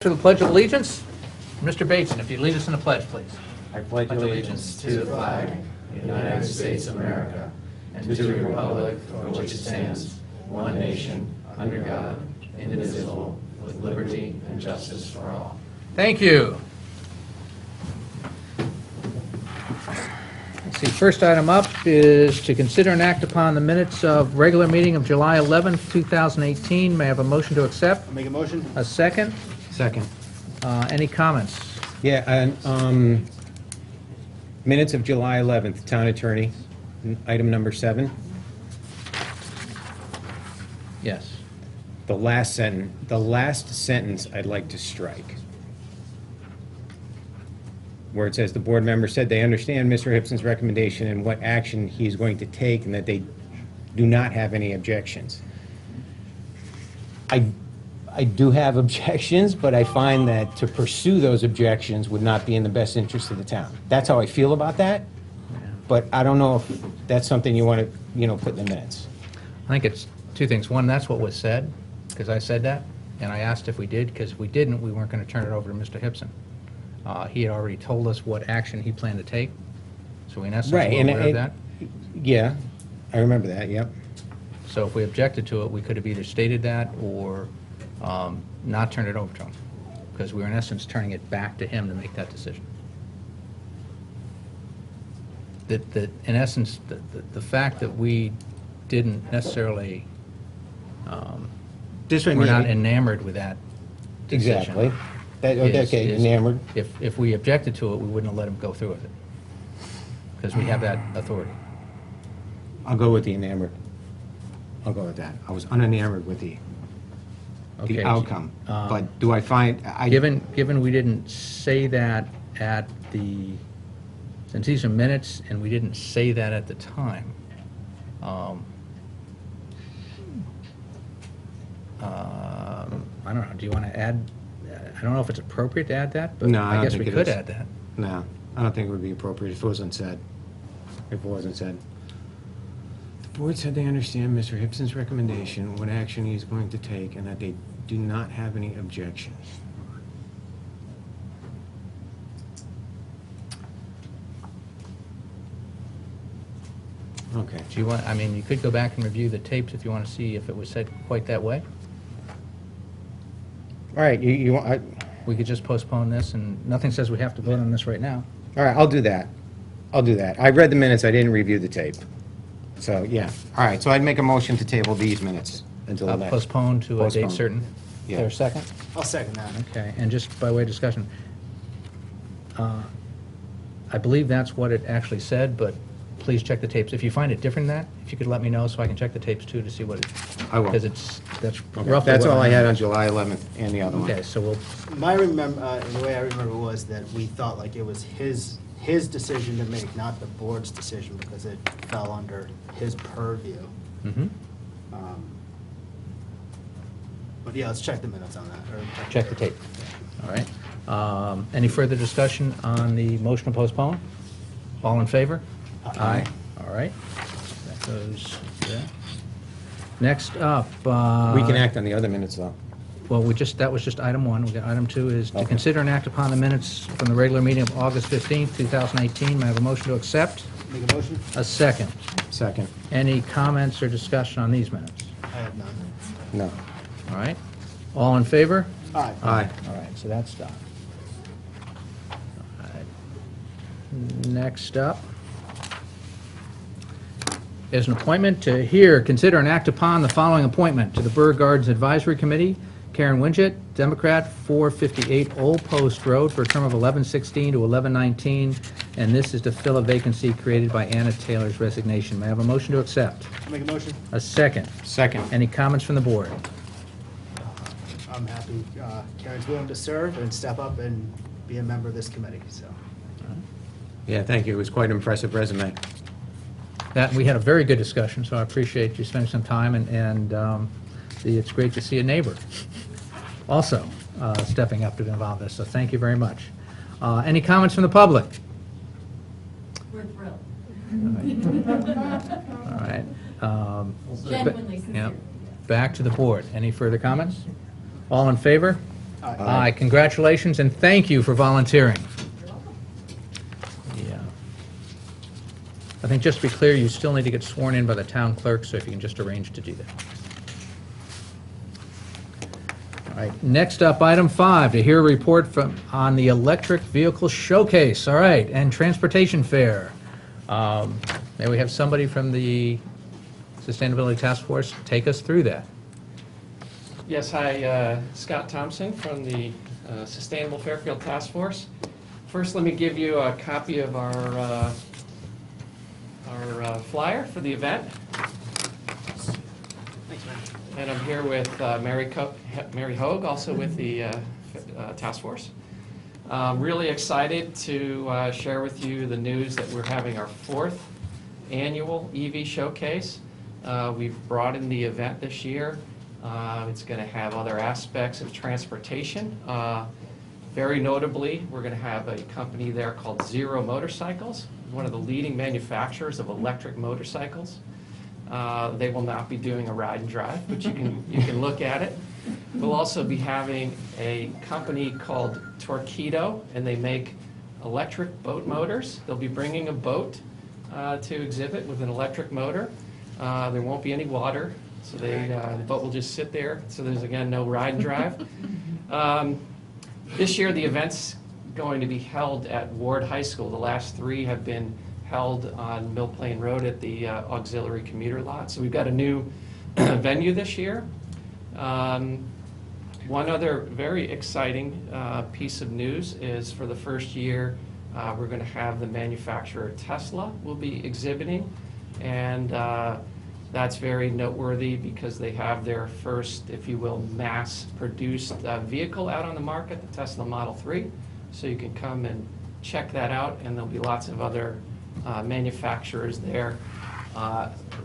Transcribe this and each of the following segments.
To the Pledge of Allegiance. Mr. Bateson, if you lead us in the pledge, please. I pledge allegiance to the flag of the United States of America and to the republic for which it stands, one nation, under God, indivisible, with liberty and justice for all. Thank you. Let's see, first item up is to consider and act upon the minutes of regular meeting of July 11th, 2018. May I have a motion to accept? I'll make a motion. A second? Second. Any comments? Yeah, and minutes of July 11th, Town Attorney, item number 7. Yes. The last sentence I'd like to strike. Where it says, the board member said they understand Mr. Hipson's recommendation and what action he's going to take and that they do not have any objections. I do have objections, but I find that to pursue those objections would not be in the best interest of the town. That's how I feel about that, but I don't know if that's something you want to, put in the minutes. I think it's two things. One, that's what was said, because I said that, and I asked if we did, because if we didn't, we weren't going to turn it over to Mr. Hipson. He had already told us what action he planned to take, so in essence, Right, we're and aware of that. Yeah, I remember that, yep. So if we objected to it, we could have either stated that or not turned it over to him, because we were in essence turning it back to him to make that decision. That in essence, the fact that we didn't necessarily, we're not enamored with that decision. Exactly. Okay, is- enamored. If we objected to it, we wouldn't have let him go through with it, because we have that authority. I'll go with the enamored. I'll go with that. I was unenamored with the Okay. outcome. But do I find, Given we didn't say that at the, since these are minutes, and we didn't say that at the time, I don't know, do you want to add, I don't know if it's appropriate to add that, but No, I I don't guess we think it could is. add that. No, I don't think it would be appropriate if it wasn't said. If it wasn't said. The board said they understand Mr. Hipson's recommendation, what action he is going to take, and that they do not have any objections. Okay. Do you want, I mean, you could go back and review the tapes if you want to see if it was said quite that way. All right, you want, We could just postpone this, and nothing says we have to vote on this right now. all right, I'll do that. I'll do that. I read the minutes, I didn't review the tape. So, yeah. All right, so I'd make a motion to table these minutes until the next. Postpone to a date Postpone. certain. Yeah. Is there a second? I'll second that. Okay, and just by way of discussion, I believe that's what it actually said, but please check the tapes. If you find it different than that, if you could let me know so I can check the tapes too to see what it, I will. because that's Okay, roughly that's what all I had remember. on July 11th and the other one. Okay, so we'll, The way I remember was that we thought like it was his decision to make, not the board's decision, because it fell under his purview. mhm. But yeah, let's check the minutes on that. Or Check the tape. All right. Any further discussion on the motion to postpone? All in favor? Aye. All right. That goes there. Next up. We can act on the other minutes, though. Well, that was just item 1. We got item 2 is to Okay. consider and act upon the minutes from the regular meeting of August 15th, 2018. May I have a motion to accept? Make a motion? A second. Second. Any comments or discussion on these minutes? I have none. No. All right. All in favor? Aye. Aye. All right, so that's done. All right. Next up is an appointment to hear, consider, and act upon the following appointment to the Burr Gardens Advisory Committee. Karen Winget, Democrat, 458 Old Post Road, for a term of 11/16 to 11/19, and this is to fill a vacancy created by Anna Taylor's resignation. May I have a motion to accept? I'll make a motion. A second. Second. Any comments from the board? I'm happy Karen's willing to serve and step up and be a member of this committee, so. Yeah, thank you. It was quite an impressive resume. We had a very good discussion, so I appreciate you spending some time, and it's great to see a neighbor also stepping up to be involved in this, so thank you very much. Any comments from the public? We're thrilled. All right. Genuinely sincere. Yep. Back to the board. Any further comments? All in favor? Aye. Congratulations, and thank you for volunteering. Yeah. I think just to be clear, you still need to get sworn in by the town clerk, so if you can just arrange to do that. All right, next up, item 5, to hear a report on the electric vehicle showcase. All right, and transportation fair. May we have somebody from the Sustainability Task Force take us through that? Yes, hi, Scott Thompson from the Sustainable Fairfield Task Force. First, let me give you a copy of our flyer for the event. And I'm here with Mary Hogue, also with the task force. Really excited to share with you the news that we're having our 4th annual EV showcase. We've broadened the event this year. It's going to have other aspects of transportation. Very notably, we're going to have a company there called Zero Motorcycles, one of the leading manufacturers of electric motorcycles. They will not be doing a ride and drive, but you can look at it. We'll also be having a company called Torqeedo, and they make electric boat motors. They'll be bringing a boat to exhibit with an electric motor. There won't be any water, so the boat will just sit there. So there's, again, no ride and drive. This year, the event's going to be held at Ward High School. The last 3 have been held on Mill Plain Road at the auxiliary commuter lot. So we've got a new venue this year. One other very exciting piece of news is for the first year, we're going to have the manufacturer Tesla will be exhibiting, and that's very noteworthy because they have their first, if you will, mass-produced vehicle out on the market, the Tesla Model 3. So you can come and check that out, and there'll be lots of other manufacturers there.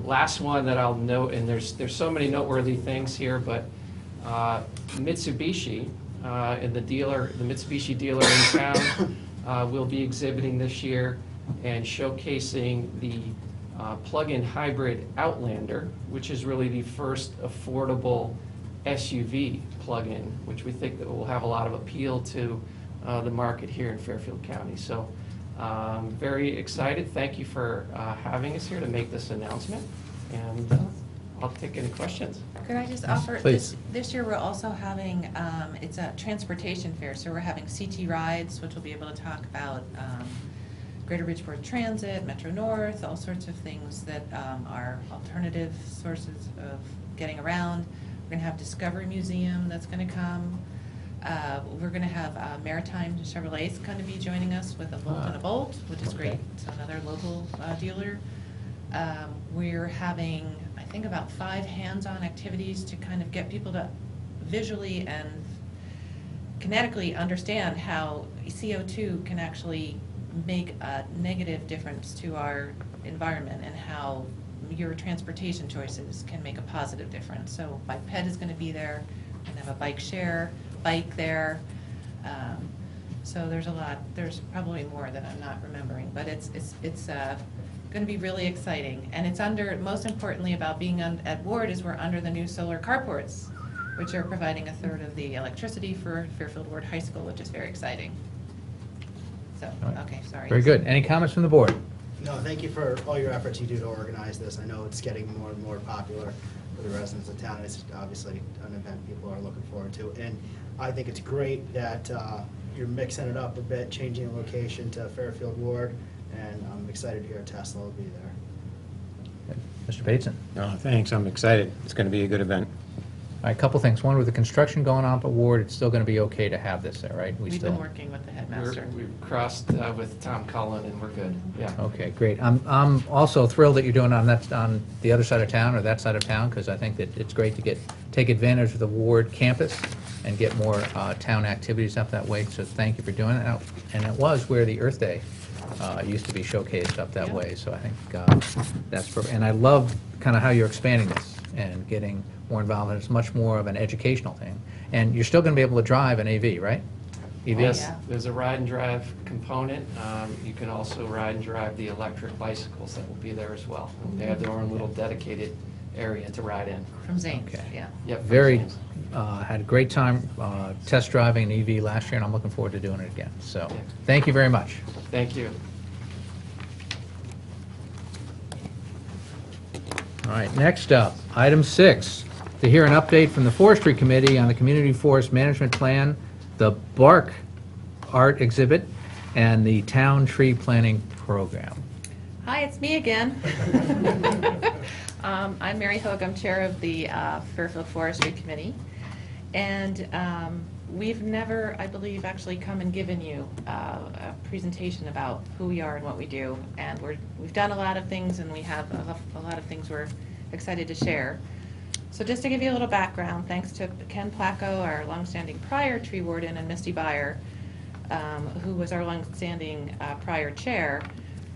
Last one that I'll note, and there's so many noteworthy things here, but Mitsubishi, and the Mitsubishi dealer in town, will be exhibiting this year and showcasing the plug-in hybrid Outlander, which is really the first affordable SUV plug-in, which we think that will have a lot of appeal to the market here in Fairfield County. So very excited. Thank you for having us here to make this announcement, and I'll take any questions. Could I just offer, Please. this year we're also having, it's a transportation fair, so we're having CT rides, which will be able to talk about Greater Bridgeport Transit, Metro North, all sorts of things that are alternative sources of getting around. We're going to have Discovery Museum that's going to come. We're going to have Maritime Chevrolet's going to be joining us with a Bolt and a Bolt, which is great. It's another local dealer. We're having, I think, about 5 hands-on activities to kind of get people to visually and kinetically understand how CO2 can actually make a negative difference to our environment, and how your transportation choices can make a positive difference. So Biped is going to be there, and have a bike there. So there's a lot. There's probably more that I'm not remembering, but it's going to be really exciting. And it's under, most importantly about being at Ward, is we're under the new solar carports, which are providing 1/3 of the electricity for Fairfield Ward High School, which is very exciting. So, okay, sorry. Very good. Any comments from the board? No, thank you for all your efforts you do to organize this. I know it's getting more and more popular for the residents of town. It's obviously an event people are looking forward to. And I think it's great that you're mixing it up a bit, changing the location to Fairfield Ward, and I'm excited to hear Tesla will be there. Mr. Bateson? Oh, thanks, I'm excited. It's going to be a good event. All right, a couple things. One, with the construction going on at Ward, it's still going to be okay to have this there, right? We've been working with the headmaster. We've crossed with Tom Cullen, and we're good. Yeah. Okay, great. I'm also thrilled that you're doing on the other side of town, or that side of town, because I think that it's great to take advantage of the Ward campus and get more town activities up that way. So thank you for doing that. And it was where the Earth Day used to be showcased up that way. So I think that's perfect. And I love kind of how you're expanding this and getting more involved. And it's much more of an educational thing. And you're still going to be able to drive an AV, right? EV? Yes, Yeah. there's a ride and drive component. You can also ride and drive the electric bicycles that will be there as well. They have their own little dedicated area to ride in. From Zane's, Okay. yeah. Yep. from Very, Zane's. had a great time test driving an EV last year, and I'm looking forward to doing it again. So, Yeah. thank you very much. Thank you. All right, next up, item 6, to hear an update from the Forestry Committee on the Community Forest Management Plan, the Bark Art Exhibit, and the Town Tree Planting Program. Hi, it's me again. I'm Mary Hoag, I'm Chair of the Fairfield Forestry Committee. And we've never, I believe, actually come and given you a presentation about who we are and what we do. And we've done a lot of things, and we have a lot of things we're excited to share. So just to give you a little background, thanks to Ken Placco, our longstanding prior tree warden, and Misty Byer, who was our longstanding prior chair,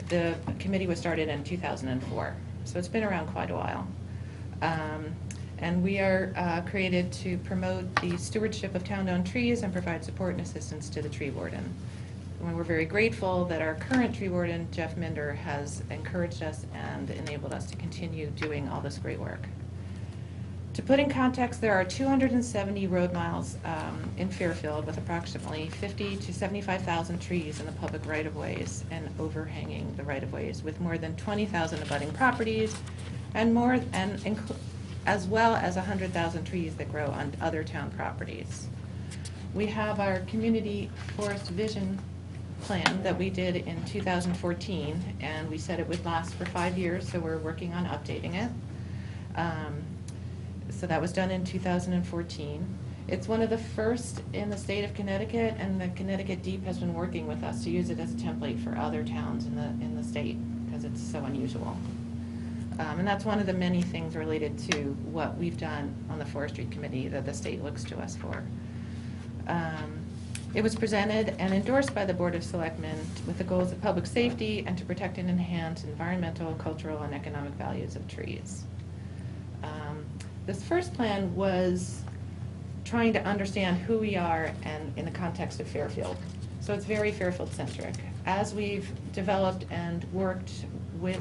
the committee was started in 2004. So it's been around quite a while. And we are created to promote the stewardship of town-owned trees and provide support and assistance to the tree warden. And we're very grateful that our current tree warden, Jeff Minder, has encouraged us and enabled us to continue doing all this great work. To put in context, there are 270 road miles in Fairfield with approximately 50 to 75,000 trees in the public right-of-ways and overhanging the right-of-ways, with more than 20,000 abutting properties and as well as 100,000 trees that grow on other town properties. We have our community forest vision plan that we did in 2014, and we said it would last for 5 years, so we're working on updating it. So that was done in 2014. It's one of the first in the state of Connecticut, and the Connecticut Deep has been working with us to use it as a template for other towns in the state, because it's so unusual. And that's one of the many things related to what we've done on the Forestry Committee that the state looks to us for. It was presented and endorsed by the Board of Selectmen with the goals of public safety and to protect and enhance environmental, cultural, and economic values of trees. This first plan was trying to understand who we are and in the context of Fairfield. So it's very Fairfield-centric. As we've developed and worked with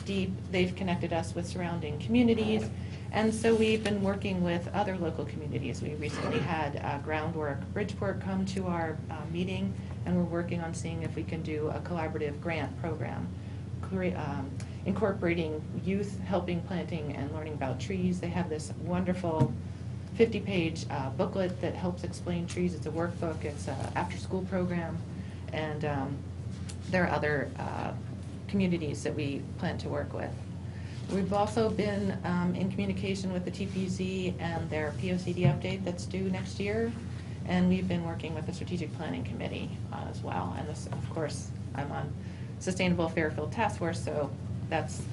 DEEP, they've connected us with surrounding communities, and so we've been working with other local communities. We recently had Groundwork Bridgeport come to our meeting, and we're working on seeing if we can do a collaborative grant program, incorporating youth helping planting and learning about trees. They have this wonderful 50-page booklet that helps explain trees. It's a workbook, it's an after-school program, and there are other communities that we plan to work with. We've also been in communication with the TPZ and their POCD update that's due next year, and we've been working with the Strategic Planning Committee as well. And this, of course, I'm on Sustainable Fairfield Task Force, so that's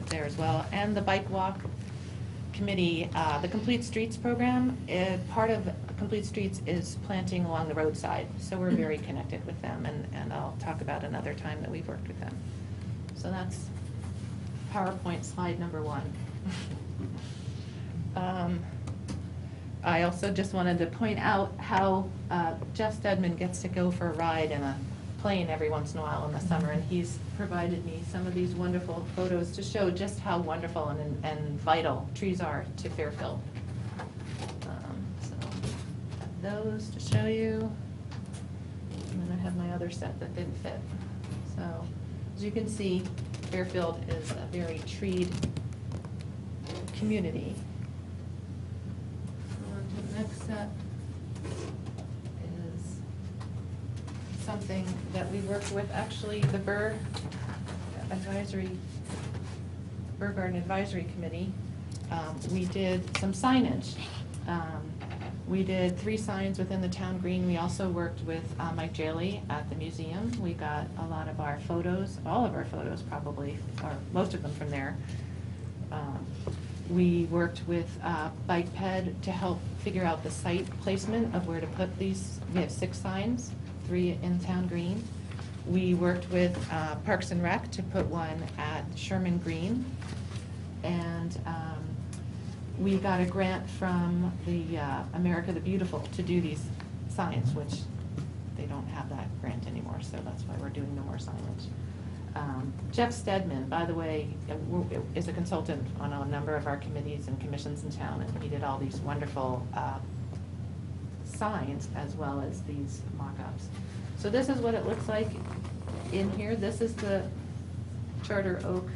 there as well. And the Bike Walk Committee, the Complete Streets program, part of Complete Streets is planting along the roadside, so we're very connected with them, and I'll talk about another time that we've worked with them. So that's PowerPoint slide number 1. I also just wanted to point out how Jeff Stedman gets to go for a ride in a plane every once in a while in the summer, and he's provided me some of these wonderful photos to show just how wonderful and vital trees are to Fairfield. So I have those to show you, and then I have my other set that didn't fit. So as you can see, Fairfield is a very treed community. On to the next set is something that we worked with, actually, the Burr Garden Advisory Committee. We did some signage. We did 3 signs within the town green. We also worked with Mike Jaley at the museum. We got a lot of our photos, all of our photos probably, or most of them from there. We worked with Bike Ped to help figure out the site placement of where to put these. We have 6 signs, 3 in town green. We worked with Parks and Rec to put one at Sherman Green. And we got a grant from the America the Beautiful to do these signs, which they don't have that grant anymore, so that's why we're doing no more signage. Jeff Stedman, by the way, is a consultant on a number of our committees and commissions in town, and he did all these wonderful signs as well as these mock-ups. So this is what it looks like in here. This is the Charter Oak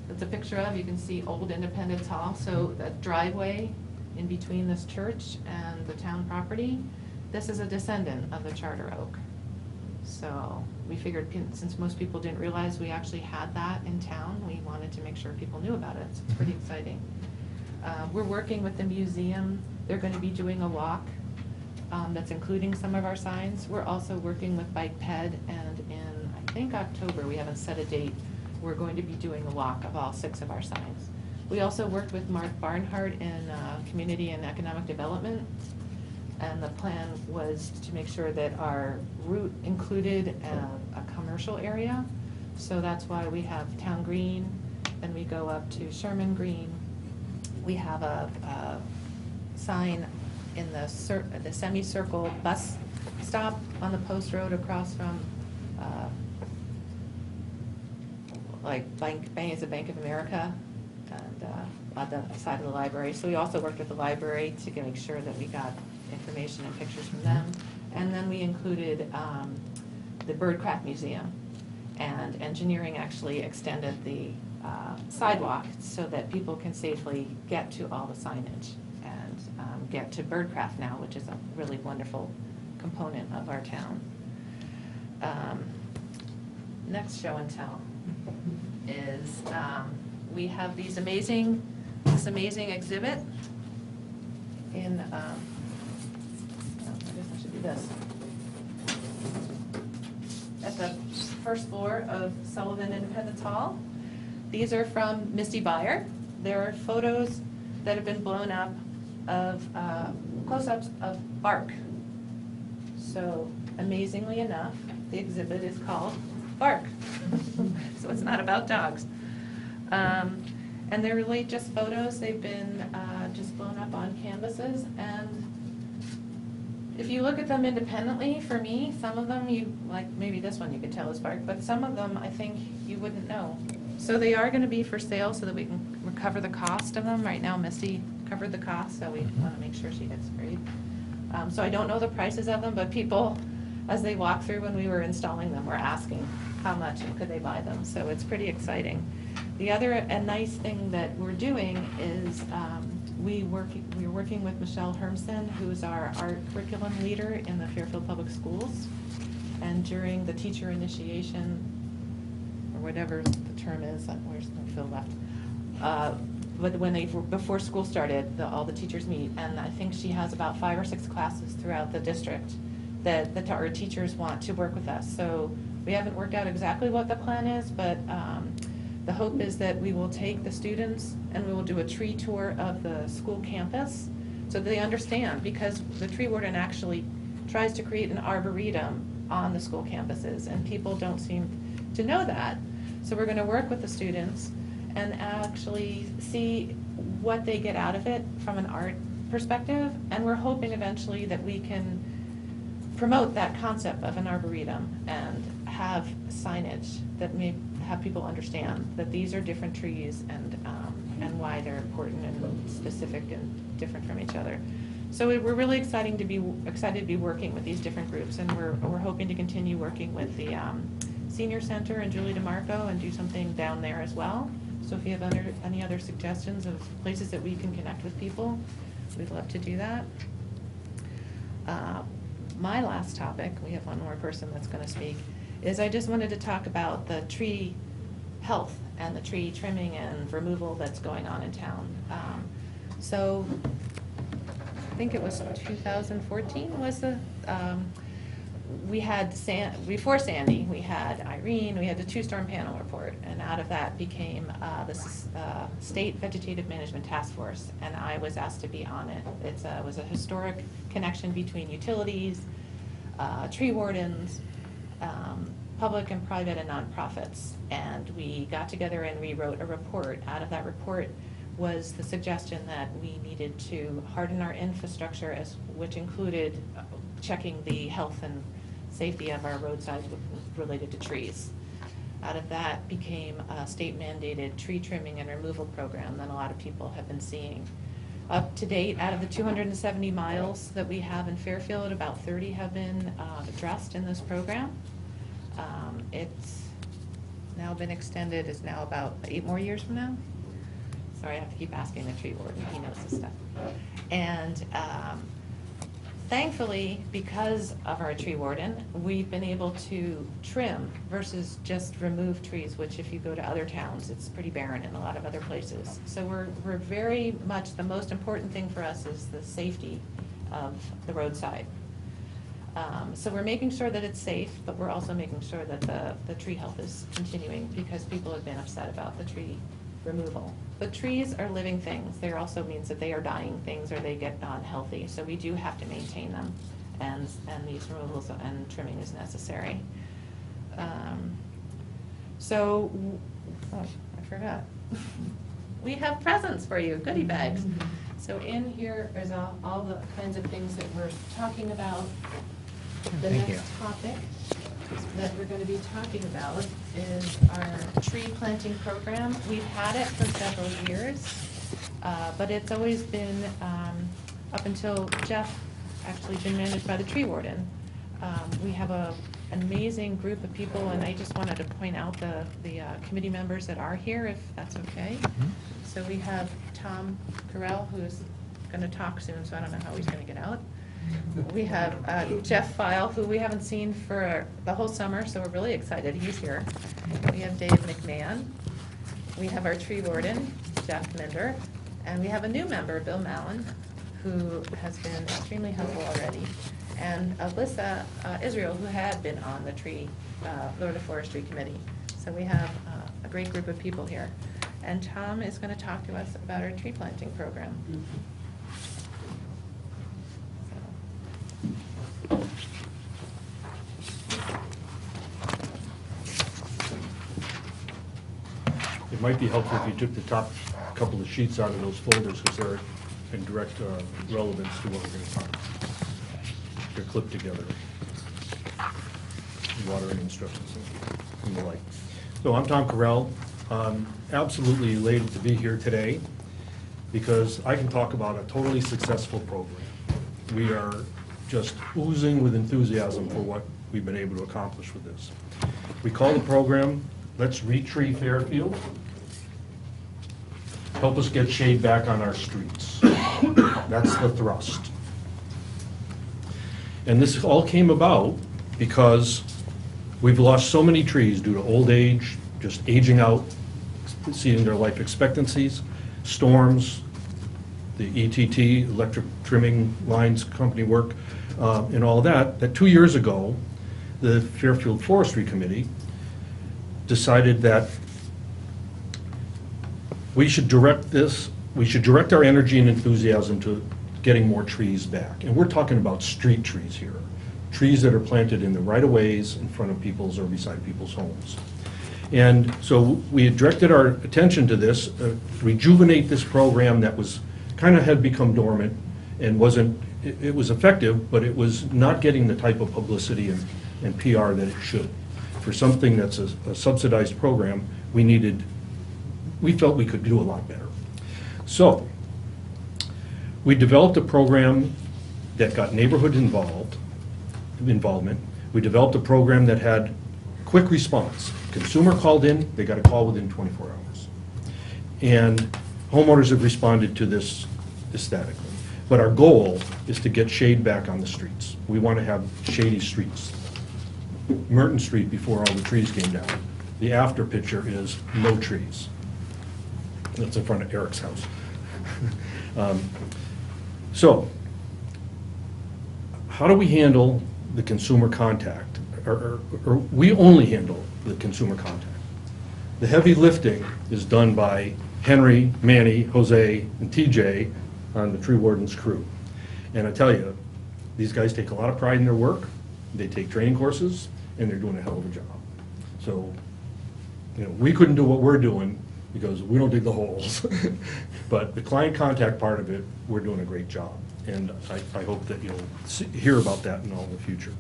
that's a picture of. You can see Old Independence Hall. So that driveway in between this church and the town property, this is a descendant of the Charter Oak. So we figured, since most people didn't realize we actually had that in town, we wanted to make sure people knew about it. It's pretty exciting. We're working with the museum. They're going to be doing a walk that's including some of our signs. We're also working with Bike Ped, and in, I think, October, we haven't set a date, we're going to be doing a walk of all 6 of our signs. We also worked with Mark Barnhart in Community and Economic Development, and the plan was to make sure that our route included a commercial area. So that's why we have Town Green, and we go up to Sherman Green. We have a sign in the semicircle bus stop on the post road across from is a Bank of America, and on the side of the library. So we also worked with the library to make sure that we got information and pictures from them. And then we included the Birdcraft Museum, and engineering actually extended the sidewalk so that people can safely get to all the signage and get to Birdcraft now, which is a really wonderful component of our town. Next show and tell is we have this amazing exhibit in, I guess I should do this, at the first floor of Sullivan Independence Hall. These are from Misty Byer. There are photos that have been blown up of close-ups of bark. So amazingly enough, the exhibit is called Bark. So it's not about dogs. And they're really just photos. They've been just blown up on canvases. And if you look at them independently, for me, some of them, maybe this one you could tell is bark, but some of them I think you wouldn't know. So they are going to be for sale so that we can recover the cost of them. Right now, Misty covered the cost, so we want to make sure she gets paid. So I don't know the prices of them, but people, as they walk through when we were installing them, were asking how much and could they buy them. So it's pretty exciting. The other nice thing that we're doing is we're working with Michelle Hermsen, who's our art curriculum leader in the Fairfield Public Schools. And during the teacher initiation, or whatever the term is, where's Phil left? But before school started, all the teachers meet, and I think she has about 5 or 6 classes throughout the district that our teachers want to work with us. So we haven't worked out exactly what the plan is, but the hope is that we will take the students and we will do a tree tour of the school campus so that they understand, because the tree warden actually tries to create an arboretum on the school campuses, and people don't seem to know that. So we're going to work with the students and actually see what they get out of it from an art perspective, and we're hoping eventually that we can promote that concept of an arboretum and have signage that may have people understand that these are different trees and why they're important and specific and different from each other. So we're really excited to be working with these different groups, and we're hoping to continue working with the Senior Center and Julie DeMarco and do something down there as well. So if you have any other suggestions of places that we can connect with people, we'd love to do that. My last topic, we have one more person that's going to speak, is I just wanted to talk about the tree health and the tree trimming and removal that's going on in town. So I think it was 2014 was the, we had, before Sandy, we had Irene, we had the 2-storm panel report, and out of that became the State Vegetative Management Task Force, and I was asked to be on it. It was a historic connection between utilities, tree wardens, public and private and nonprofits, and we got together and we wrote a report. Out of that report was the suggestion that we needed to harden our infrastructure, which included checking the health and safety of our roadsides related to trees. out of that became a state mandated tree trimming and removal program that a lot of people have been seeing. Up to date, out of the 270 miles that we have in Fairfield, about 30 have been addressed in this program. It's now been extended, it's now about 8 more years from now. Sorry, I have to keep asking the tree warden, he knows this stuff. And thankfully, because of our tree warden, we've been able to trim versus just remove trees, which if you go to other towns, it's pretty barren in a lot of other places. So we're very much, the most important thing for us is the safety of the roadside. So we're making sure that it's safe, but we're also making sure that the tree health is continuing, because people have been upset about the tree removal. But trees are living things. There also means that they are dying things or they get unhealthy. So we do have to maintain them, and these removals and trimming is necessary. Oh, I forgot. We have presents for you, goodie bags. So in here is all the kinds of things that we're talking about. The Thank you. next topic that we're going to be talking about is our tree planting program. We've had it for several years, but it's always been, up until Jeff, actually been managed by the tree warden. We have an amazing group of people, and I just wanted to point out the committee members that are here, if that's okay. So we have Tom Carell, who's going to talk soon, so I don't know how he's going to get out. We have Jeff File, who we haven't seen for the whole summer, so we're really excited he's here. We have Dave McMahon. We have our tree warden, Jeff Minder. And we have a new member, Bill Mallon, who has been extremely helpful already. And Alyssa Israel, who had been on the Florida Forestry Committee. So we have a great group of people here. And Tom is going to talk to us about our tree planting program. It might be helpful if you took the top couple of sheets out of those folders, because they're in direct relevance to what we're going to talk about. They're clipped together. Watering instructions and the like. So I'm Tom Carell. I'm absolutely elated to be here today because I can talk about a totally successful program. We are just oozing with enthusiasm for what we've been able to accomplish with this. We call the program Let's Retree Fairfield. Help us get shade back on our streets. That's the thrust. And this all came about because we've lost so many trees due to old age, just aging out, exceeding their life expectancies, storms, the ETT, electric trimming lines company work, and all that 2 years ago, the Fairfield Forestry Committee decided that we should direct our energy and enthusiasm to getting more trees back. And we're talking about street trees here, trees that are planted in the right-of-ways in front of people's or beside people's homes. And so we had directed our attention to this, rejuvenate this program that was kind of had become dormant and it was effective, but it was not getting the type of publicity and PR that it should. For something that's a subsidized program, we felt we could do a lot better. So we developed a program that got neighborhood involvement. We developed a program that had quick response. Consumer called in, they got a call within 24 hours. And homeowners have responded to this ecstatically. But our goal is to get shade back on the streets. We want to have shady streets. Merton Street, before all the trees came down, the after picture is no trees. That's in front of Eric's house. So, how do we handle the consumer contact? Or we only handle the consumer contact. The heavy lifting is done by Henry, Manny, Jose, and TJ on the tree warden's crew. And I tell you, these guys take a lot of pride in their work. They take training courses, and they're doing a hell of a job. So, we couldn't do what we're doing because we don't dig the holes. But the client contact part of it, we're doing a great job. And I hope that you'll hear about that in all the future.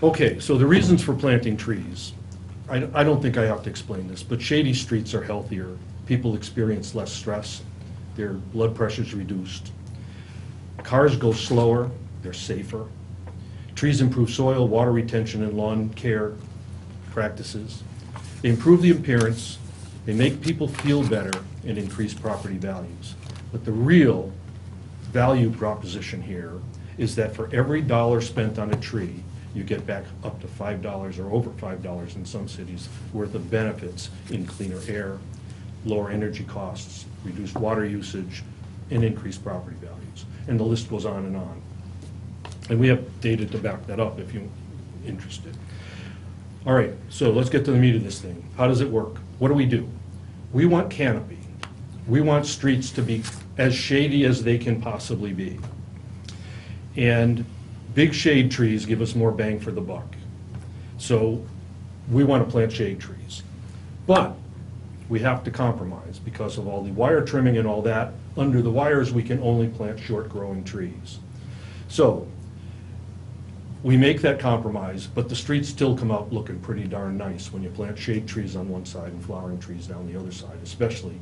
Okay, so the reasons for planting trees. I don't think I have to explain this, but shady streets are healthier. People experience less stress. Their blood pressure's reduced. Cars go slower, they're safer. Trees improve soil, water retention, and lawn care practices. They improve the appearance, they make people feel better, and increase property values. But the real value proposition here is that for every dollar spent on a tree, you get back up to $5 or over $5 in some cities worth of benefits in cleaner air, lower energy costs, reduced water usage, and increased property values. And the list goes on and on. And we have data to back that up if you're interested. All right, so let's get to the meat of this thing. How does it work? What do? We want canopy. We want streets to be as shady as they can possibly be. And big shade trees give us more bang for the buck. So we want to plant shade trees. But we have to compromise because of all the wire trimming and all that. Under the wires, we can only plant short-growing trees. So we make that compromise, but the streets still come out looking pretty darn nice when you plant shade trees on one side and flowering trees down the other side, especially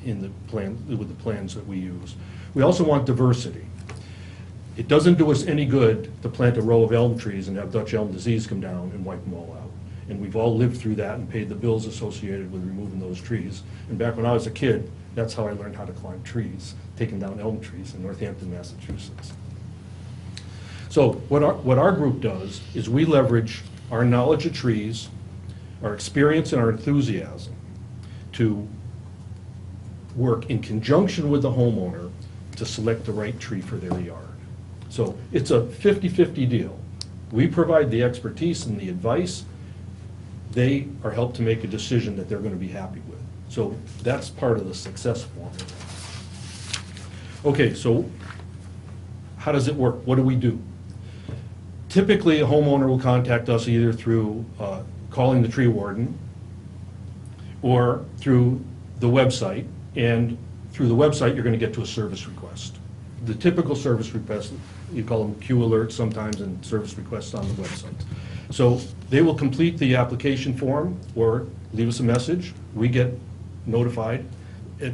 in the plan, with the plans that we use. We also want diversity. It doesn't do us any good to plant a row of elm trees and have Dutch elm disease come down and wipe them all out. And we've all lived through that and paid the bills associated with removing those trees. And back when I was a kid, that's how I learned how to climb trees, taking down elm trees in Northampton, Massachusetts. So what our group does is we leverage our knowledge of trees, our experience and our enthusiasm to work in conjunction with the homeowner to select the right tree for their yard. So it's a 50-50 deal. We provide the expertise and the advice. They are helped to make a decision that they're going to be happy with. So that's part of the success formula. Okay, so how does it work? What do? Typically, a homeowner will contact us either through calling the tree warden or through the website. And through the website, you're going to get to a service request. The typical service request, you call them Q alerts sometimes, and service requests on the website. So they will complete the application form or leave us a message. We get notified.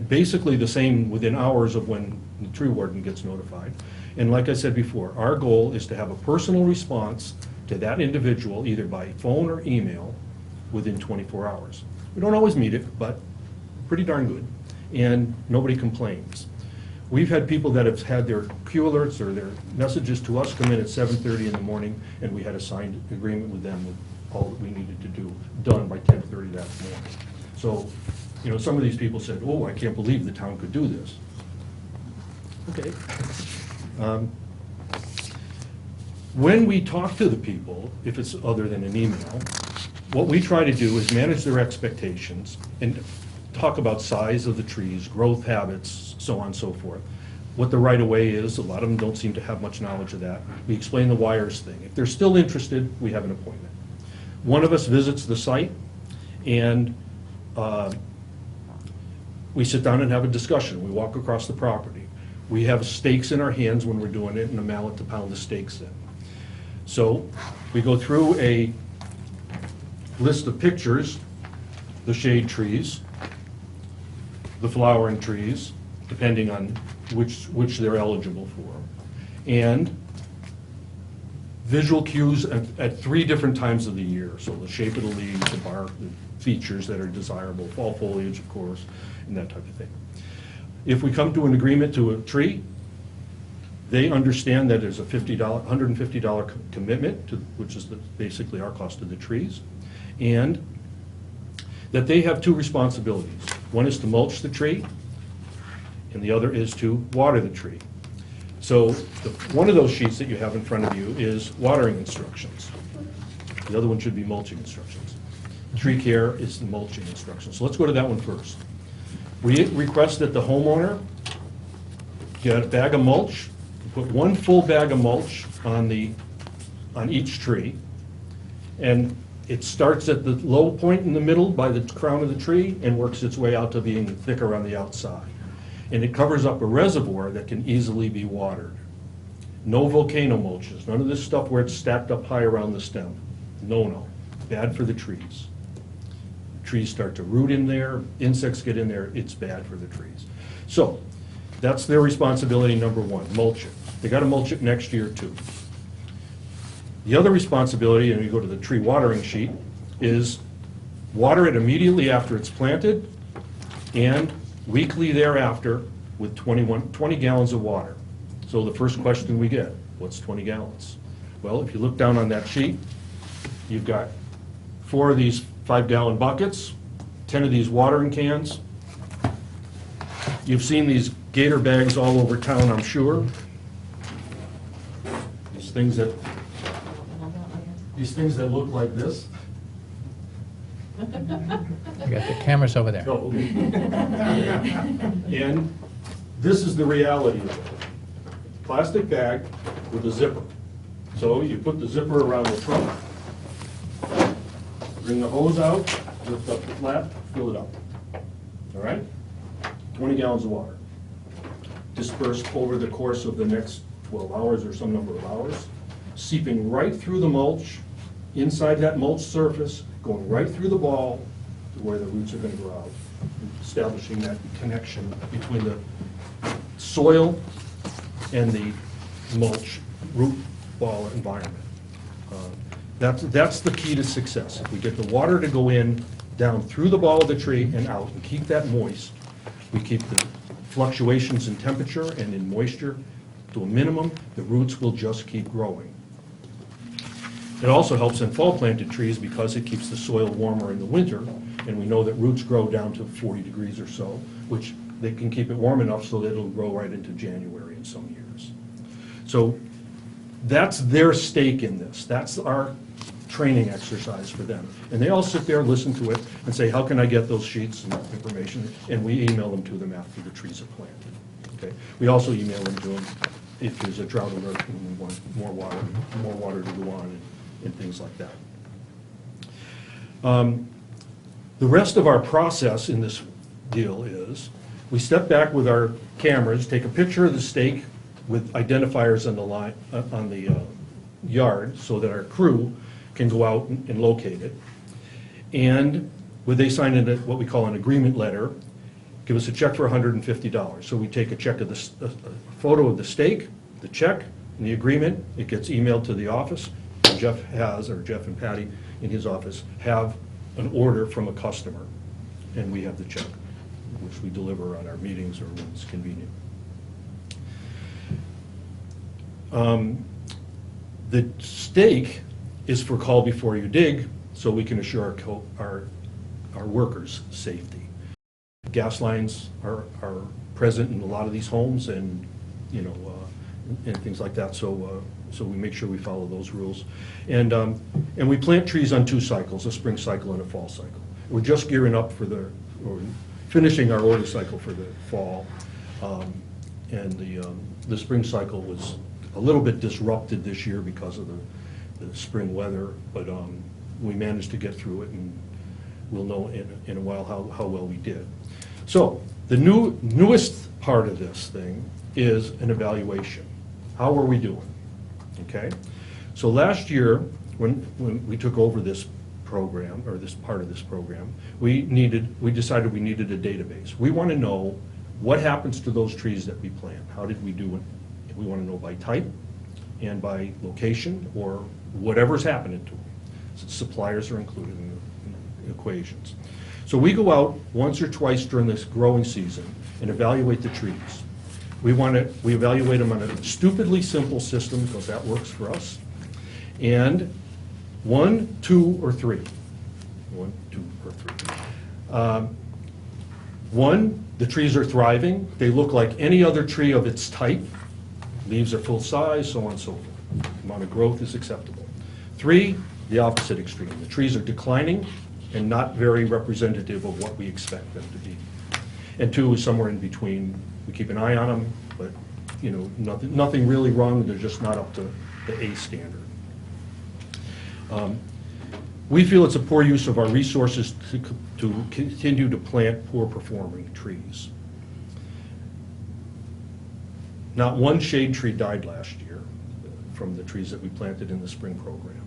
Basically the same within hours of when the tree warden gets notified. And like I said before, our goal is to have a personal response to that individual, either by phone or email, within 24 hours. We don't always meet it, but pretty darn good. And nobody complains. We've had people that have had their Q alerts or their messages to us come in at 7:30 in the morning, and we had a signed agreement with them with all that we needed to do done by 10:30 that morning. So, you know, some of these people said, "Oh, I can't believe the town could do this." Okay. When we talk to the people, if it's other than an email, what we try to do is manage their expectations and talk about size of the trees, growth habits, so on and so forth. What the right-of-way is, a lot of them don't seem to have much knowledge of that. We explain the wires thing. If they're still interested, we have an appointment. One of us visits the site, and we sit down and have a discussion. We walk across the property. We have stakes in our hands when we're doing it and a mallet to pound the stakes in. So we go through a list of pictures, the shade trees, the flowering trees, depending on which they're eligible for, and visual cues at 3 different times of the year. So the shape of the leaves, the bark, the features that are desirable, fall foliage, of course, and that type of thing. If we come to an agreement to a tree, they understand that there's a $150 commitment, which is basically our cost of the trees, and that they have 2 responsibilities. One is to mulch the tree, and the other is to water the tree. So one of those sheets that you have in front of you is watering instructions. The other one should be mulching instructions. Tree care is the mulching instructions. So let's go to that one first. We request that the homeowner get a bag of mulch, put 1 full bag of mulch on each tree, and it starts at the low point in the middle by the crown of the tree and works its way out to being thicker on the outside. And it covers up a reservoir that can easily be watered. No volcano mulches, none of this stuff where it's stacked up high around the stem. No, bad for the trees. Trees start to root in there, insects get in there, it's bad for the trees. So, that's their responsibility number one, mulch it. They gotta mulch it next year too. The other responsibility, and you go to the tree watering sheet, is water it immediately after it's planted and weekly thereafter with 20 gallons of water. So the first question we get, what's 20 gallons? Well, if you look down on that sheet, you've got 4 of these 5-gallon buckets, 10 of these watering cans. You've seen these gator bags all over town, I'm sure. These things that look like this. You got the cameras over there. No. And this is the reality of it. Plastic bag with a zipper. So you put the zipper around the trunk, bring the hose out, lift up the flap, fill it up. All right? 20 gallons of water. Dispersed over the course of the next 12 hours or some number of hours, seeping right through the mulch, inside that mulch surface, going right through the ball to where the roots are going to grow out, establishing that connection between the soil and the mulch root ball environment. That's the key to success. If we get the water to go in, down through the ball of the tree and out, and keep that moist, we keep the fluctuations in temperature and in moisture to a minimum, the roots will just keep growing. It also helps in fall planted trees because it keeps the soil warmer in the winter, and we know that roots grow down to 40 degrees or so, which they can keep it warm enough so that it'll grow right into January in some years. So that's their stake in this. That's our training exercise for them. And they all sit there, listen to it, and say, how can I get those sheets and information? And we email them to them after the trees are planted. Okay. We also email them to them if there's a drought alert and we want more water to go on and things like that. The rest of our process in this deal is we step back with our cameras, take a picture of the stake with identifiers on the line, on the yard, so that our crew can go out and locate it. And when they sign in what we call an agreement letter, give us a check for $150. So we take a check of a photo of the stake, the check, and the agreement. It gets emailed to the office. And Jeff and Patty in his office have an order from a customer, and we have the check, which we deliver on our meetings or when it's convenient. The stake is for call before you dig, so we can assure our workers' safety. Gas lines are present in a lot of these homes, and and things like that. So we make sure we follow those rules, and we plant trees on 2 cycles: a spring cycle and a fall cycle. We're just gearing up for finishing our order cycle for the fall, and the spring cycle was a little bit disrupted this year because of the spring weather, but we managed to get through it, and we'll know in a while how well we did. So the newest part of this thing is an evaluation. How are we doing? Okay. So last year, when we took over this program, or this part of this program, we decided we needed a database. We want to know what happens to those trees that we plant. How did we do it? We want to know by type and by location, or whatever's happening to them. So suppliers are included in the equations. So we go out once or twice during this growing season and evaluate the trees. We evaluate them on a stupidly simple system, because that works for us. And 1, 2, or 3. 1, 2, or 3. 1, the trees are thriving. They look like any other tree of its type. Leaves are full size, so on and so forth. Amount of growth is acceptable. 3, the opposite extreme. The trees are declining and not very representative of what we expect them to be. And 2 is somewhere in between. We keep an eye on them, but nothing really wrong. They're just not up to the A standard. We feel it's a poor use of our resources to continue to plant poor performing trees. Not one shade tree died last year. from the trees that we planted in the spring program.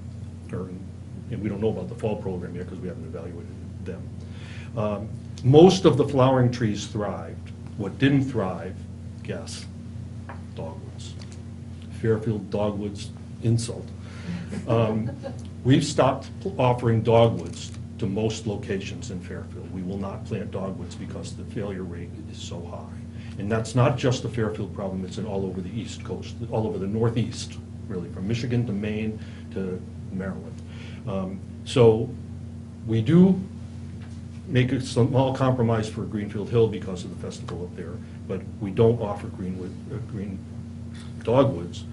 And we don't know about the fall program yet because we haven't evaluated them. Most of the flowering trees thrived. What didn't thrive, guess, dogwoods. Fairfield dogwoods insult. We've stopped offering dogwoods to most locations in Fairfield. We will not plant dogwoods because the failure rate is so high. And that's not just a Fairfield problem, it's all over the East Coast, all over the Northeast, really, from Michigan to Maine to Maryland. So we do make a small compromise for Greenfield Hill because of the festival up there, but we don't offer green dogwoods.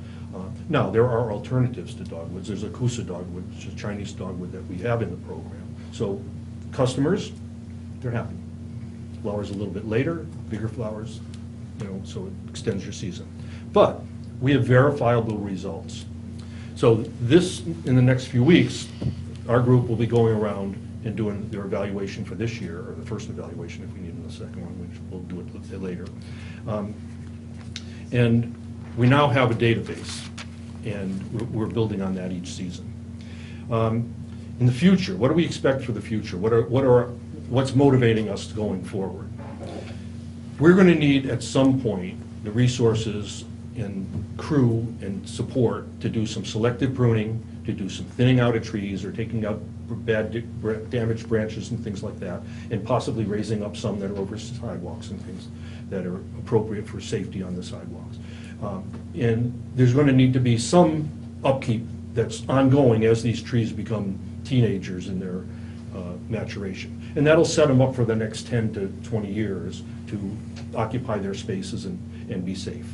Now, there are alternatives to dogwoods. There's a Kusa dogwood, which is a Chinese dogwood that we have in the program. So customers, they're happy. Flowers a little bit later, bigger flowers, so it extends your season. But we have verifiable results. So this, in the next few weeks, our group will be going around and doing their evaluation for this year, or the first evaluation if we need a second one, which we'll do it later. And we now have a database, and we're building on that each season. In the future, what do we expect for the future? What's motivating us going forward? We're going to need, at some point, the resources and crew and support to do some selective pruning, to do some thinning out of trees or taking out damaged branches and things like that, and possibly raising up some that are over sidewalks and things that are appropriate for safety on the sidewalks. And there's going to need to be some upkeep that's ongoing as these trees become teenagers in their maturation. And that'll set them up for the next 10 to 20 years to occupy their spaces and be safe.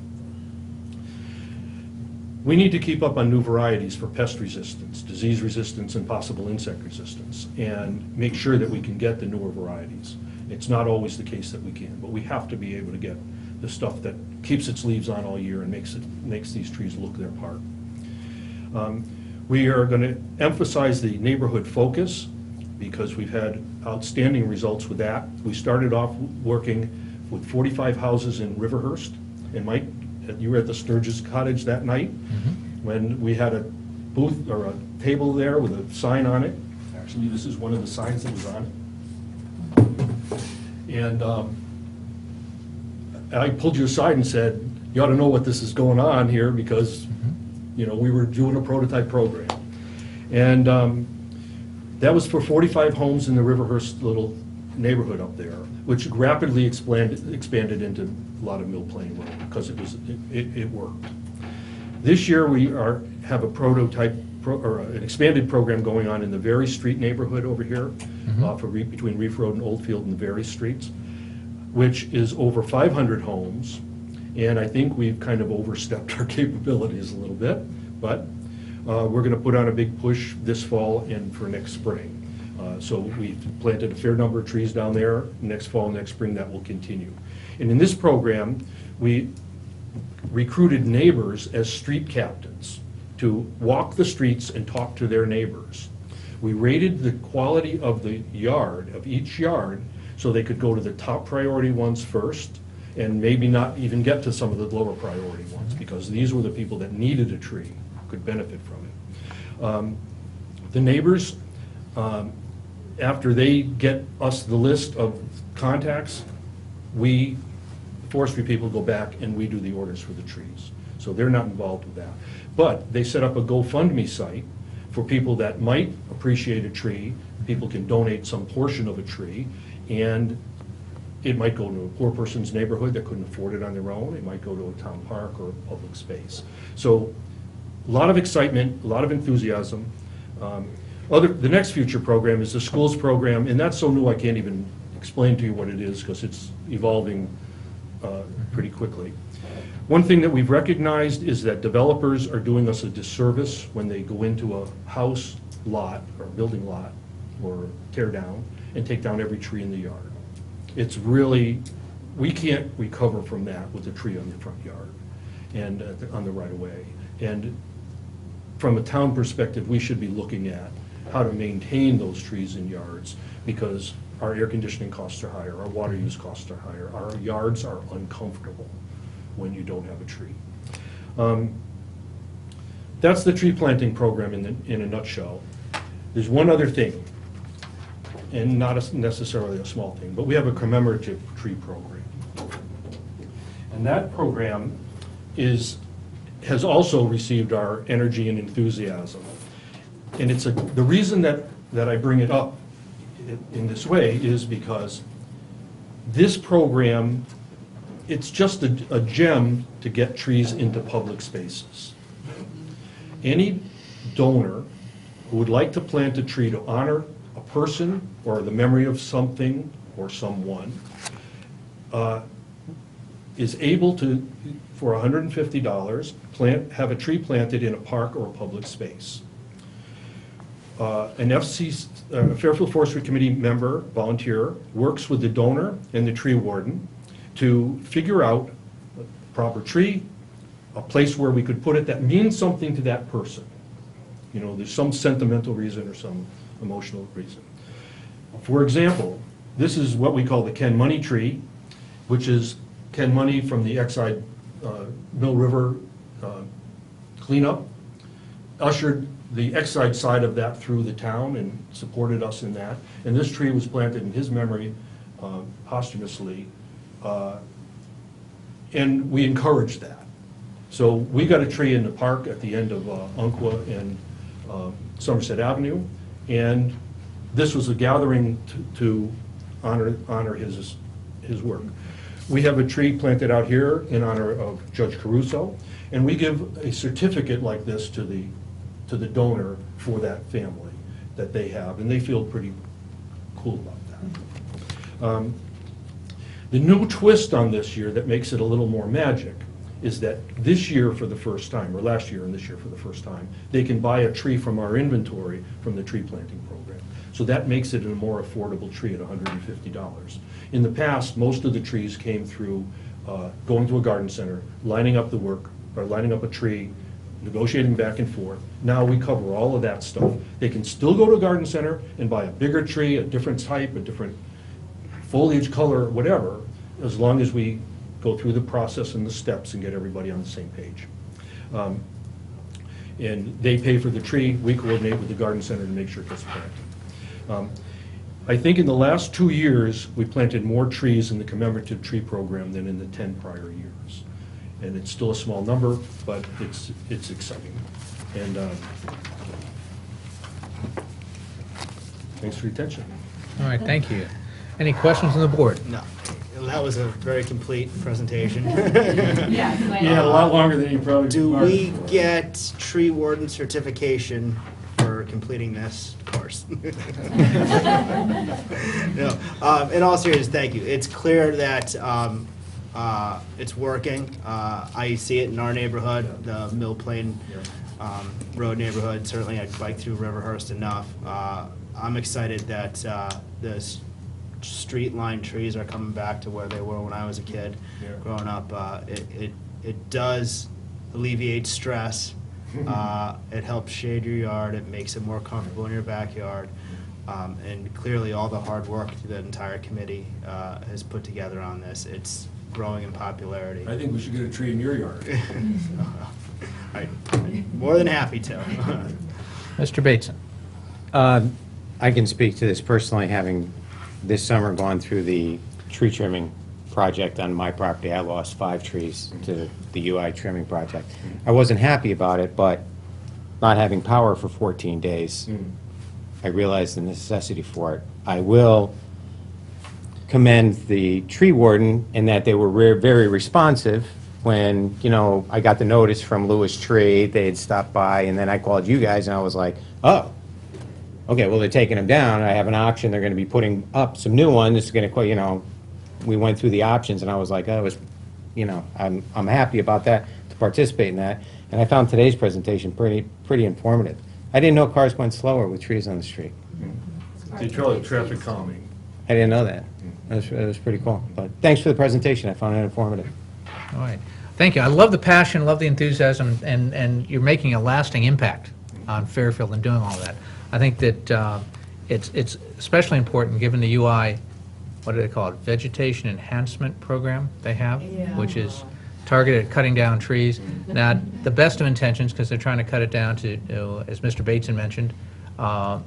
We need to keep up on new varieties for pest resistance, disease resistance, and possible insect resistance, and make sure that we can get the newer varieties. It's not always the case that we can, but we have to be able to get the stuff that keeps its leaves on all year and makes these trees look their part. We are going to emphasize the neighborhood focus because we've had outstanding results with that. We started off working with 45 houses in Riverhurst. And Mike, you were at the Sturgis Cottage that night when we had a booth or a table there with a sign on it. Actually, this is one of the signs that was on it. And I pulled you aside and said, you ought to know what this is going on here because we were doing a prototype program. And that was for 45 homes in the Riverhurst little neighborhood up there, which rapidly expanded into a lot of Mill Plain Road because it worked. This year we have a prototype or an expanded program going on in the Very Street neighborhood over here, between Reef Road and Oldfield and the Very Streets, which is over 500 homes. And I think we've kind of overstepped our capabilities a little bit, but we're going to put on a big push this fall and for next spring. So we've planted a fair number of trees down there. Next fall, next spring, that will continue. And in this program, we recruited neighbors as street captains to walk the streets and talk to their neighbors. We rated the quality of the yard, of each yard, so they could go to the top priority ones first and maybe not even get to some of the lower priority ones because these were the people that needed a tree, could benefit from it. The neighbors, after they get us the list of contacts, we, forestry people, go back and we do the orders for the trees. So they're not involved with that. But they set up a GoFundMe site for people that might appreciate a tree. People can donate some portion of a tree, and it might go to a poor person's neighborhood that couldn't afford it on their own. It might go to a town park or a public space. So a lot of excitement, a lot of enthusiasm. The next future program is the schools program, and that's so new I can't even explain to you what it is because it's evolving pretty quickly. One thing that we've recognized is that developers are doing us a disservice when they go into a house lot or building lot or tear down and take down every tree in the yard. It's really, we can't recover from that with a tree on the front yard and on the right of way. And from a town perspective, we should be looking at how to maintain those trees in yards because our air conditioning costs are higher, our water use costs are higher, our yards are uncomfortable when you don't have a tree. that's the tree planting program in a nutshell. There's one other thing, and not necessarily a small thing, but we have a commemorative tree program. And that program has also received our energy and enthusiasm. And the reason that I bring it up in this way is because this program, it's just a gem to get trees into public spaces. Any donor who would like to plant a tree to honor a person or the memory of something or someone is able to, for $150, have a tree planted in a park or a public space. An Fairfield Forestry Committee member, volunteer, works with the donor and the tree warden to figure out a proper tree, a place where we could put it that means something to that person. You know, there's some sentimental reason or some emotional reason. For example, this is what we call the Ken Money tree, which is Ken Money from the Exide Mill River cleanup, ushered the Exide side of that through the town and supported us in that. And this tree was planted in his memory posthumously, and we encouraged that. So we got a tree in the park at the end of Umpqua and Somerset Avenue, and this was a gathering to honor his work. We have a tree planted out here in honor of Judge Caruso, and we give a certificate like this to the donor for that family that they have, and they feel pretty cool about that. The new twist on this year that makes it a little more magic is that this year for the first time, or last year and this year for the first time, they can buy a tree from our inventory from the tree planting program. So that makes it a more affordable tree at $150. In the past, most of the trees came through going to a garden center, lining up the work, or lining up a tree, negotiating back and forth. Now we cover all of that stuff. They can still go to a garden center and buy a bigger tree, a different type, a different foliage color, whatever, as long as we go through the process and the steps and get everybody on the same page. And they pay for the tree, we coordinate with the garden center to make sure it gets planted. I think in the last 2 years, we planted more trees in the commemorative tree program than in the 10 prior years. And it's still a small number, but it's exciting. And thanks for your attention. All right, thank you. Any questions on the board? No, that was a very complete presentation. Yeah, a lot longer than you probably. Do we get tree warden certification for completing this course? No, in all seriousness, thank you. It's clear that it's working. I see it in our neighborhood, the Mill Plain Road neighborhood. Certainly, I bike through Riverhurst enough. I'm excited that the street line trees are coming back to where they were when I was a kid growing up. It does alleviate stress. It helps shade your yard. It makes it more comfortable in your backyard. And clearly, all the hard work the entire committee has put together on this, it's growing in popularity. I think we should get a tree in your yard. I'm more than happy to. Mr. Bateson? I can speak to this personally, having this summer gone through the tree trimming project on my property. I lost 5 trees to the UI trimming project. I wasn't happy about it, but not having power for 14 days, I realized the necessity for it. I will commend the tree warden in that they were very responsive when, you know, I got the notice from Lewis Tree, they had stopped by, and then I called you guys and I was like, oh, okay, well, they're taking them down. I have an option. They're going to be putting up some new ones. It's going to, you know, we went through the options, and I was like, oh, you know, I'm happy about that, to participate in that. And I found today's presentation pretty informative. I didn't know cars went slower with trees on the street. They call it traffic calming. I didn't know that. It was pretty cool. But thanks for the presentation. I found it informative. All right. Thank you. I love the passion, love the enthusiasm, and you're making a lasting impact on Fairfield and doing all that. I think that it's especially important given the UI, what do they call it, vegetation enhancement program they have, which is targeted at cutting down trees. Now, the best of intentions, because they're trying to cut it down to, as Mr. Bateson mentioned,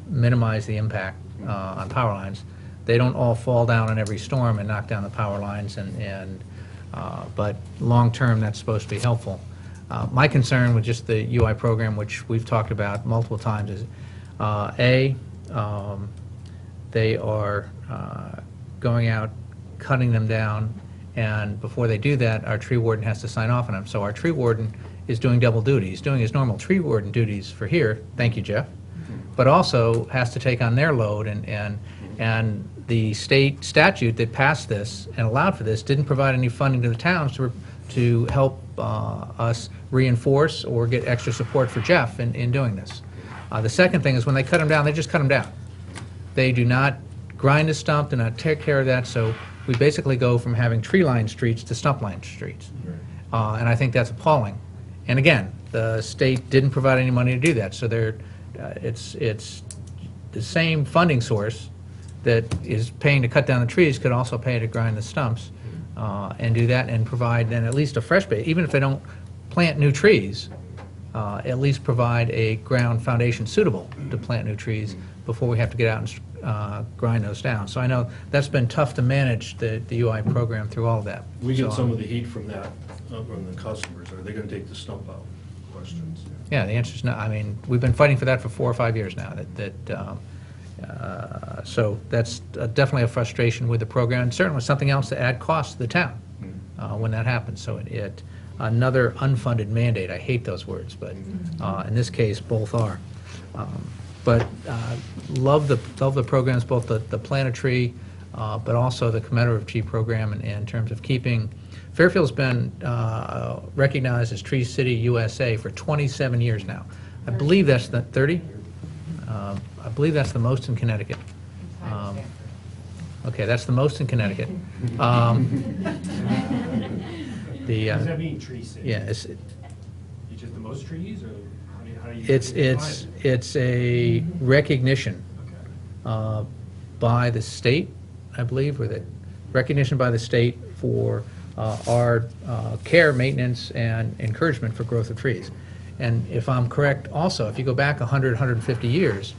minimize the impact on power lines. They don't all fall down in every storm and knock down the power lines, but long-term, that's supposed to be helpful. My concern with just the UI program, which we've talked about multiple times, is they are going out, cutting them down, and before they do that, our tree warden has to sign off on them. So our tree warden is doing double duty. He's doing his normal tree warden duties for here, thank you, Jeff, but also has to take on their load, and the state statute that passed this and allowed for this didn't provide any funding to the towns to help us reinforce or get extra support for Jeff in doing this. The second thing is when they cut them down, they just cut them down. They do not grind a stump, do not take care of that, so we basically go from having tree-lined streets to stump-lined streets. And I think that's appalling. And again, the state didn't provide any money to do that, so it's the same funding source that is paying to cut down the trees could also pay to grind the stumps and do that and provide then at least a fresh base. Even if they don't plant new trees, at least provide a ground foundation suitable to plant new trees before we have to get out and grind those down. So I know that's been tough to manage the UI program through all of that. We get So, some of the heat from that, from the customers. Are they going to take the stump out? Questions. Yeah, the answer is no. I mean, we've been fighting for that for 4 or 5 years now. So that's definitely a frustration with the program, and certainly something else to add cost to the town when that happens. So another unfunded mandate. I hate those words, but in this case, both are. But love the programs, both the Plant a Tree, but also the Commemorative Tree Program in terms of keeping. Fairfield's been recognized as Tree City USA for 27 years now. I believe that's the 30. I believe that's the most in Connecticut. Okay, that's the most in Connecticut. What does that mean, tree city? Yeah, It's just the most trees, or how do you define it? it's a recognition Okay. by the state, I believe, or the recognition by the state for our care, maintenance, and encouragement for growth of trees. And if I'm correct, also, if you go back 100, 150 years,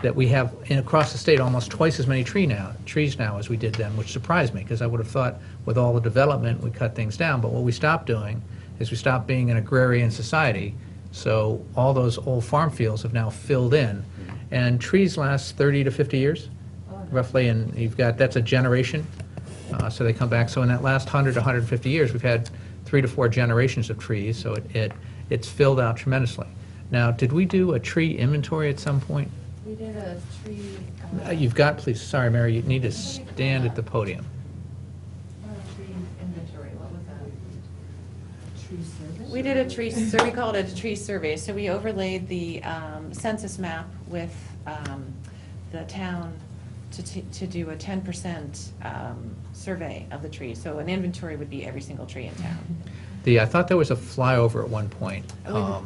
that we have across the state almost twice as many trees now as we did then, which surprised me, because I would have thought with all the development, we cut things down. But what we stopped doing is we stopped being an agrarian society, so all those old farm fields have now filled in. And trees last 30 to 50 years, roughly, and that's a generation, so they come back. So in that last 100 to 150 years, we've had 3 to 4 generations of trees, so it's filled out tremendously. Now, did we do a tree inventory at some point? We did a tree. You've got, please, sorry, Mary, you need to stand at the podium. Tree inventory, what was that? Tree service? We did a tree, so we called it a tree survey. So we overlaid the census map with the town to do a 10% survey of the trees. So an inventory would be every single tree in town. I thought there was a flyover at one point.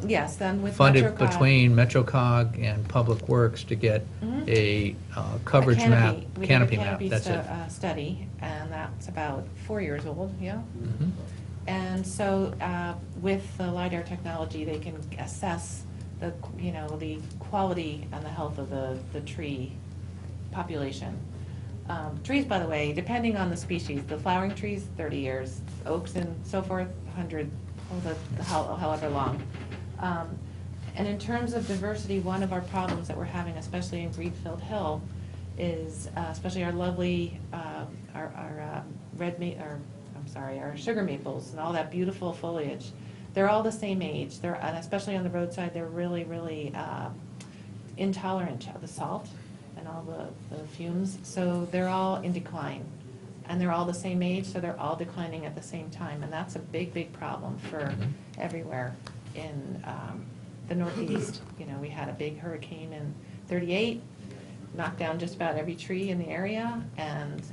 Yes, then with Funded MetroCog. between MetroCog and Public Works to get a coverage A map, We canopy did a map, that's it. study, and that's about 4 years old, yeah? Mhm. And so with the LiDAR technology, they can assess the quality and the health of the tree population. Trees, by the way, depending on the species, the flowering trees, 30 years, oaks and so forth, 100, however long. And in terms of diversity, one of our problems that we're having, especially in Greenfield Hill, is especially our lovely, our sugar maples and all that beautiful foliage. They're all the same age. And especially on the roadside, they're really, really intolerant of the salt and all the fumes. So they're all in decline. And they're all the same age, so they're all declining at the same time. And that's a big, big problem for everywhere in the Northeast. We had a big hurricane in '38, knocked down just about every tree in the area, and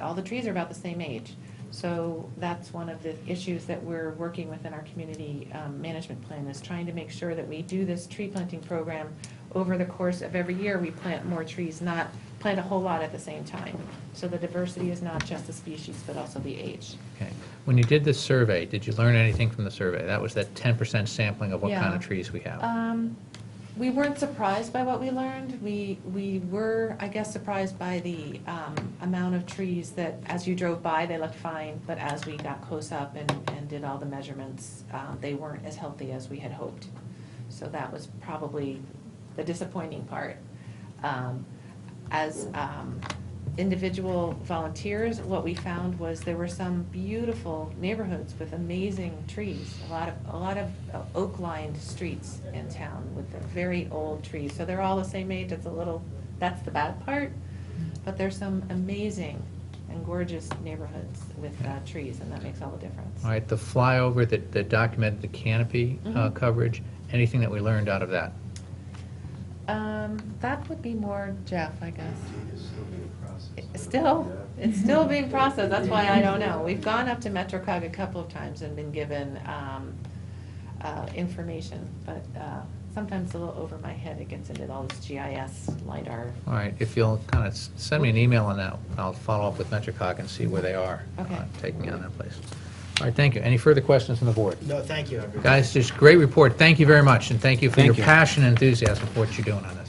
all the trees are about the same age. So that's one of the issues that we're working with in our community management plan, is trying to make sure that we do this tree planting program over the course of every year. We plant more trees, not plant a whole lot at the same time. So the diversity is not just the species, but also the age. Okay. When you did this survey, did you learn anything from the survey? That was that 10% sampling of what kind Yeah. of trees we have. We weren't surprised by what we learned. We were, I guess, surprised by the amount of trees that, as you drove by, they looked fine, but as we got close up and did all the measurements, they weren't as healthy as we had hoped. So that was probably the disappointing part. As individual volunteers, what we found was there were some beautiful neighborhoods with amazing trees, a lot of oak-lined streets in town with the very old trees. So they're all the same age. That's the bad part, but there's some amazing and gorgeous neighborhoods with trees, and that makes all the difference. All right, the flyover that documented the canopy Mhm. coverage, anything that we learned out of that? That would be more Jeff, I guess. It's still being processed, that's why I don't know. We've gone up to MetroCog a couple of times and been given information, but sometimes a little over my head, it gets into all this GIS, LiDAR. All right, if you'll kind of send me an email on that, I'll follow up with MetroCog and see where they are. Okay. Take me on that place. All right, thank you. Any further questions from the board? No, thank you, everybody. Guys, just great report. Thank you very much, and thank you for Thank your you. passion and enthusiasm for what you're doing on this.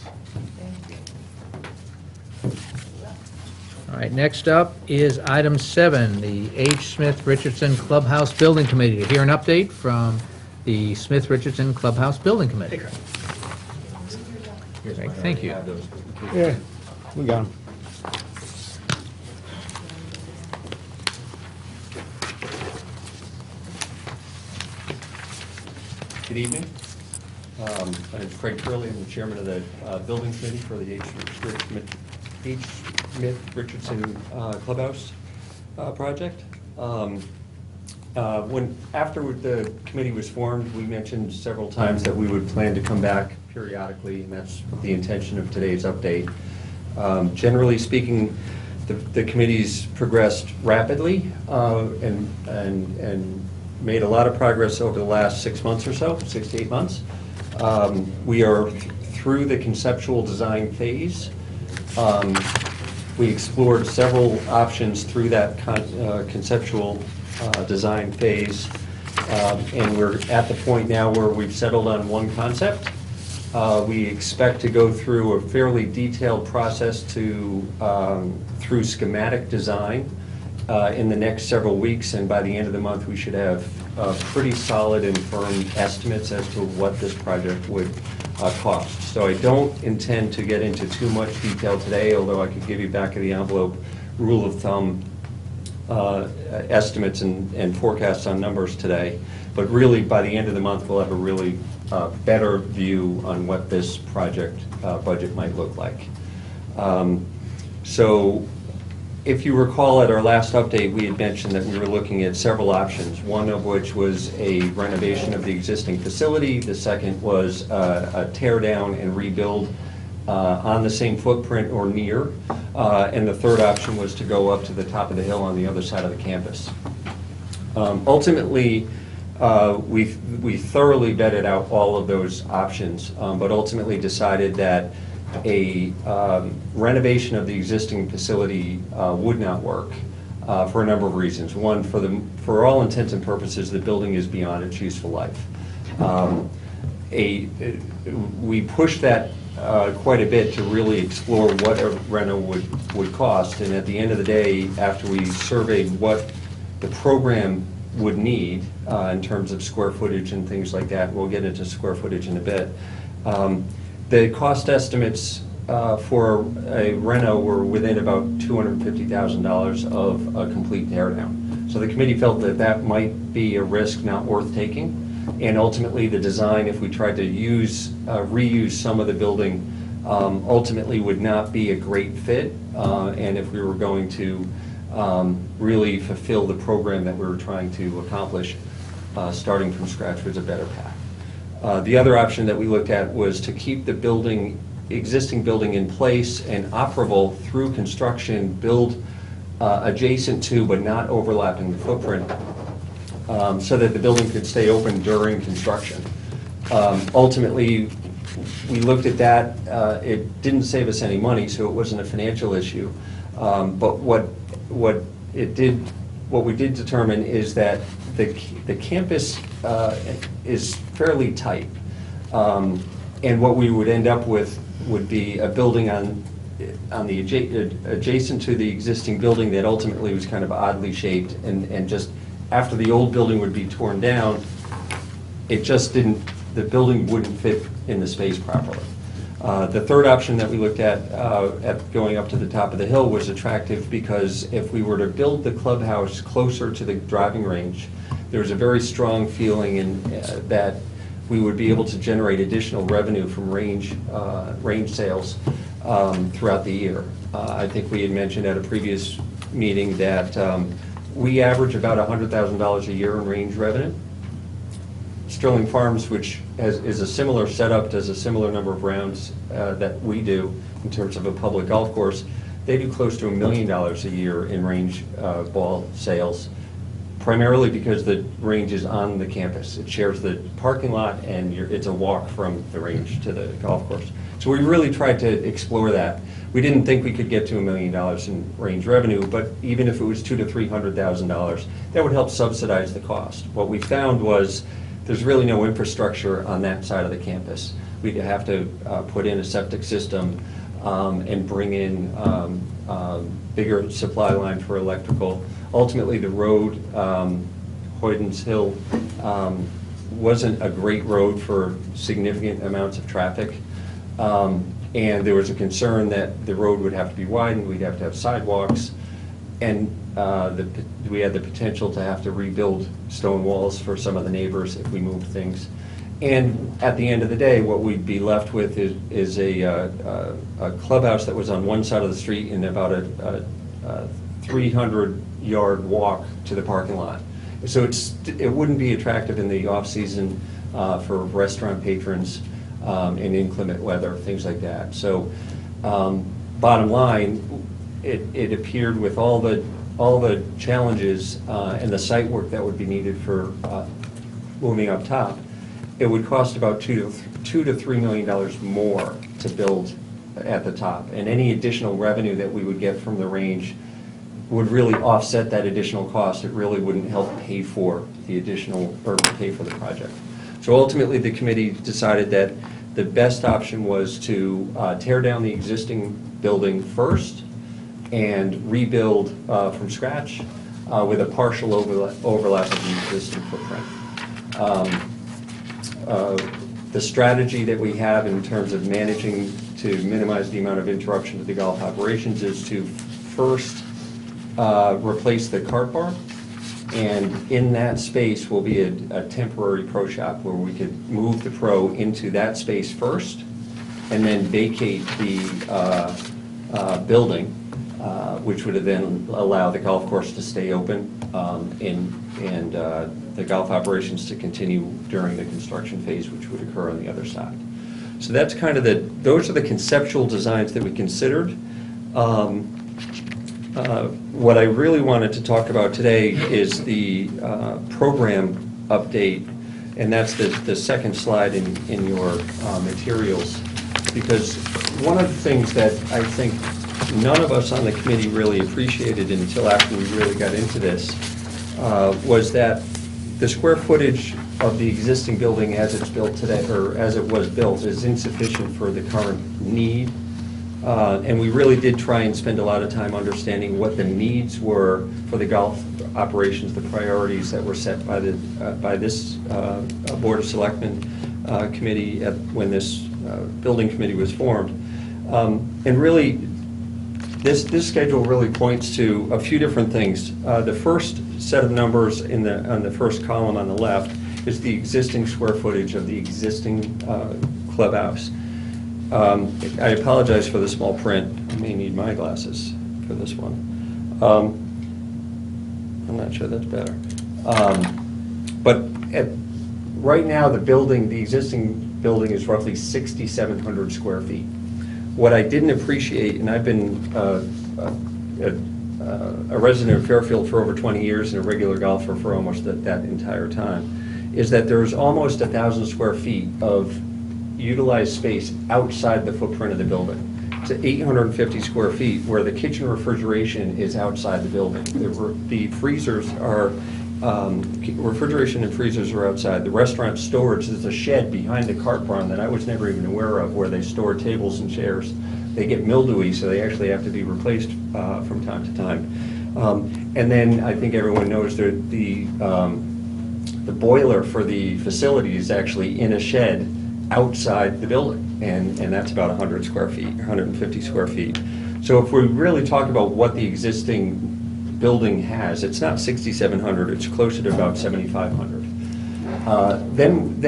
All right, next up is item 7, the H. Smith Richardson Clubhouse Building Committee. To hear an update from the Smith Richardson Clubhouse Building Committee. Great, thank you. Yeah, we got them. Good evening. My name is Craig Curley. I'm the chairman of the building committee for the H. Smith Richardson Clubhouse project. After the committee was formed, we mentioned several times that we would plan to come back periodically, and that's the intention of today's update. Generally speaking, the committee's progressed rapidly and made a lot of progress over the last 6 months or so, 6 to 8 months. We are through the conceptual design phase. We explored several options through that conceptual design phase, and we're at the point now where we've settled on one concept. We expect to go through a fairly detailed process through schematic design in the next several weeks, and by the end of the month, we should have pretty solid and firm estimates as to what this project would cost. So I don't intend to get into too much detail today, although I could give you back of the envelope rule of thumb estimates and forecasts on numbers today. But really, by the end of the month, we'll have a really better view on what this project budget might look like. So if you recall at our last update, we had mentioned that we were looking at several options, one of which was a renovation of the existing facility. The second was a tear down and rebuild on the same footprint or near. And the third option was to go up to the top of the hill on the other side of the campus. Ultimately, we thoroughly vetted out all of those options, but ultimately decided that a renovation of the existing facility would not work for a number of reasons. One, for all intents and purposes, the building is beyond its useful life. We pushed that quite a bit to really explore what a reno would cost, and at the end of the day, after we surveyed what the program would need in terms of square footage and things like that, we'll get into square footage in a bit, the cost estimates for a reno were within about $250,000 of a complete tear down. So the committee felt that that might be a risk not worth taking, and ultimately the design, if we tried to reuse some of the building, ultimately would not be a great fit, and if we were going to really fulfill the program that we were trying to accomplish, starting from scratch was a better path. The other option that we looked at was to keep the existing building in place and operable through construction, build adjacent to but not overlapping the footprint, so that the building could stay open during construction. Ultimately, we looked at that. It didn't save us any money, so it wasn't a financial issue. But what what we did determine is that the campus is fairly tight. And what we would end up with would be a building on the adjacent to the existing building that ultimately was kind of oddly shaped, and just after the old building would be torn down, it just didn't, the building wouldn't fit in the space properly. The third option that we looked at going up to the top of the hill was attractive because if we were to build the clubhouse closer to the driving range, there was a very strong feeling that we would be able to generate additional revenue from range sales throughout the year. I think we had mentioned at a previous meeting that we average about $100,000 a year in range revenue. Sterling Farms, which is a similar setup, does a similar number of rounds that we do in terms of a public golf course. They do close to $1 million a year in range ball sales, primarily because the range is on the campus. It shares the parking lot, and it's a walk from the range to the golf course. So we really tried to explore that. We didn't think we could get to $1 million in range revenue, but even if it was $200,000 to $300,000, that would help subsidize the cost. What we found was there's really no infrastructure on that side of the campus. We'd have to put in a septic system and bring in bigger supply line for electrical. Ultimately, the road, Hoyden's Hill, wasn't a great road for significant amounts of traffic. And there was a concern that the road would have to be widened, we'd have to have sidewalks, and we had the potential to have to rebuild stone walls for some of the neighbors if we moved things. And at the end of the day, what we'd be left with is a clubhouse that was on one side of the street and about a 300-yard walk to the parking lot. So it wouldn't be attractive in the off-season for restaurant patrons in inclement weather, things like that. So bottom line, it appeared with all the challenges and the site work that would be needed for moving up top, it would cost about $2 to $3 million more to build at the top. And any additional revenue that we would get from the range would really offset that additional cost. It really wouldn't help pay for the additional, or pay for the project. So ultimately, the committee decided that the best option was to tear down the existing building first and rebuild from scratch with a partial overlap of the existing footprint. The strategy that we have in terms of managing to minimize the amount of interruption to the golf operations is to first replace the cart bar, and in that space will be a temporary pro shop where we could move the pro into that space first and then vacate the building, which would then allow the golf course to stay open and the golf operations to continue during the construction phase, which would occur on the other side. So that's kind of those are the conceptual designs that we considered. What I really wanted to talk about today is the program update, and that's the second slide in your materials, because one of the things that I think none of us on the committee really appreciated until after we really got into this was that the square footage of the existing building as it's built today, or as it was built, is insufficient for the current need. And we really did try and spend a lot of time understanding what the needs were for the golf operations, the priorities that were set by this Board of Selectmen committee when this building committee was formed. And really, this schedule really points to a few different things. The first set of numbers on the first column on the left is the existing square footage of the existing clubhouse. I apologize for the small print. I may need my glasses for this one. I'm not sure that's better. But right now, the existing building is roughly 6,700 square feet. What I didn't appreciate, and I've been a resident of Fairfield for over 20 years and a regular golfer for almost that entire time, is that there's almost 1,000 square feet of utilized space outside the footprint of the building. to 850 square feet, where the kitchen refrigeration is outside the building. The freezers are, refrigeration and freezers are outside. The restaurant storage is a shed behind the cart barn that I was never even aware of, where they store tables and chairs. They get mildewy, so they actually have to be replaced from time to time. And then I think everyone knows that the boiler for the facility is actually in a shed outside the building, and that's about 100 square feet, 150 square feet. So if we really talk about what the existing building has, it's not 6,700, it's closer to about 7,500. Then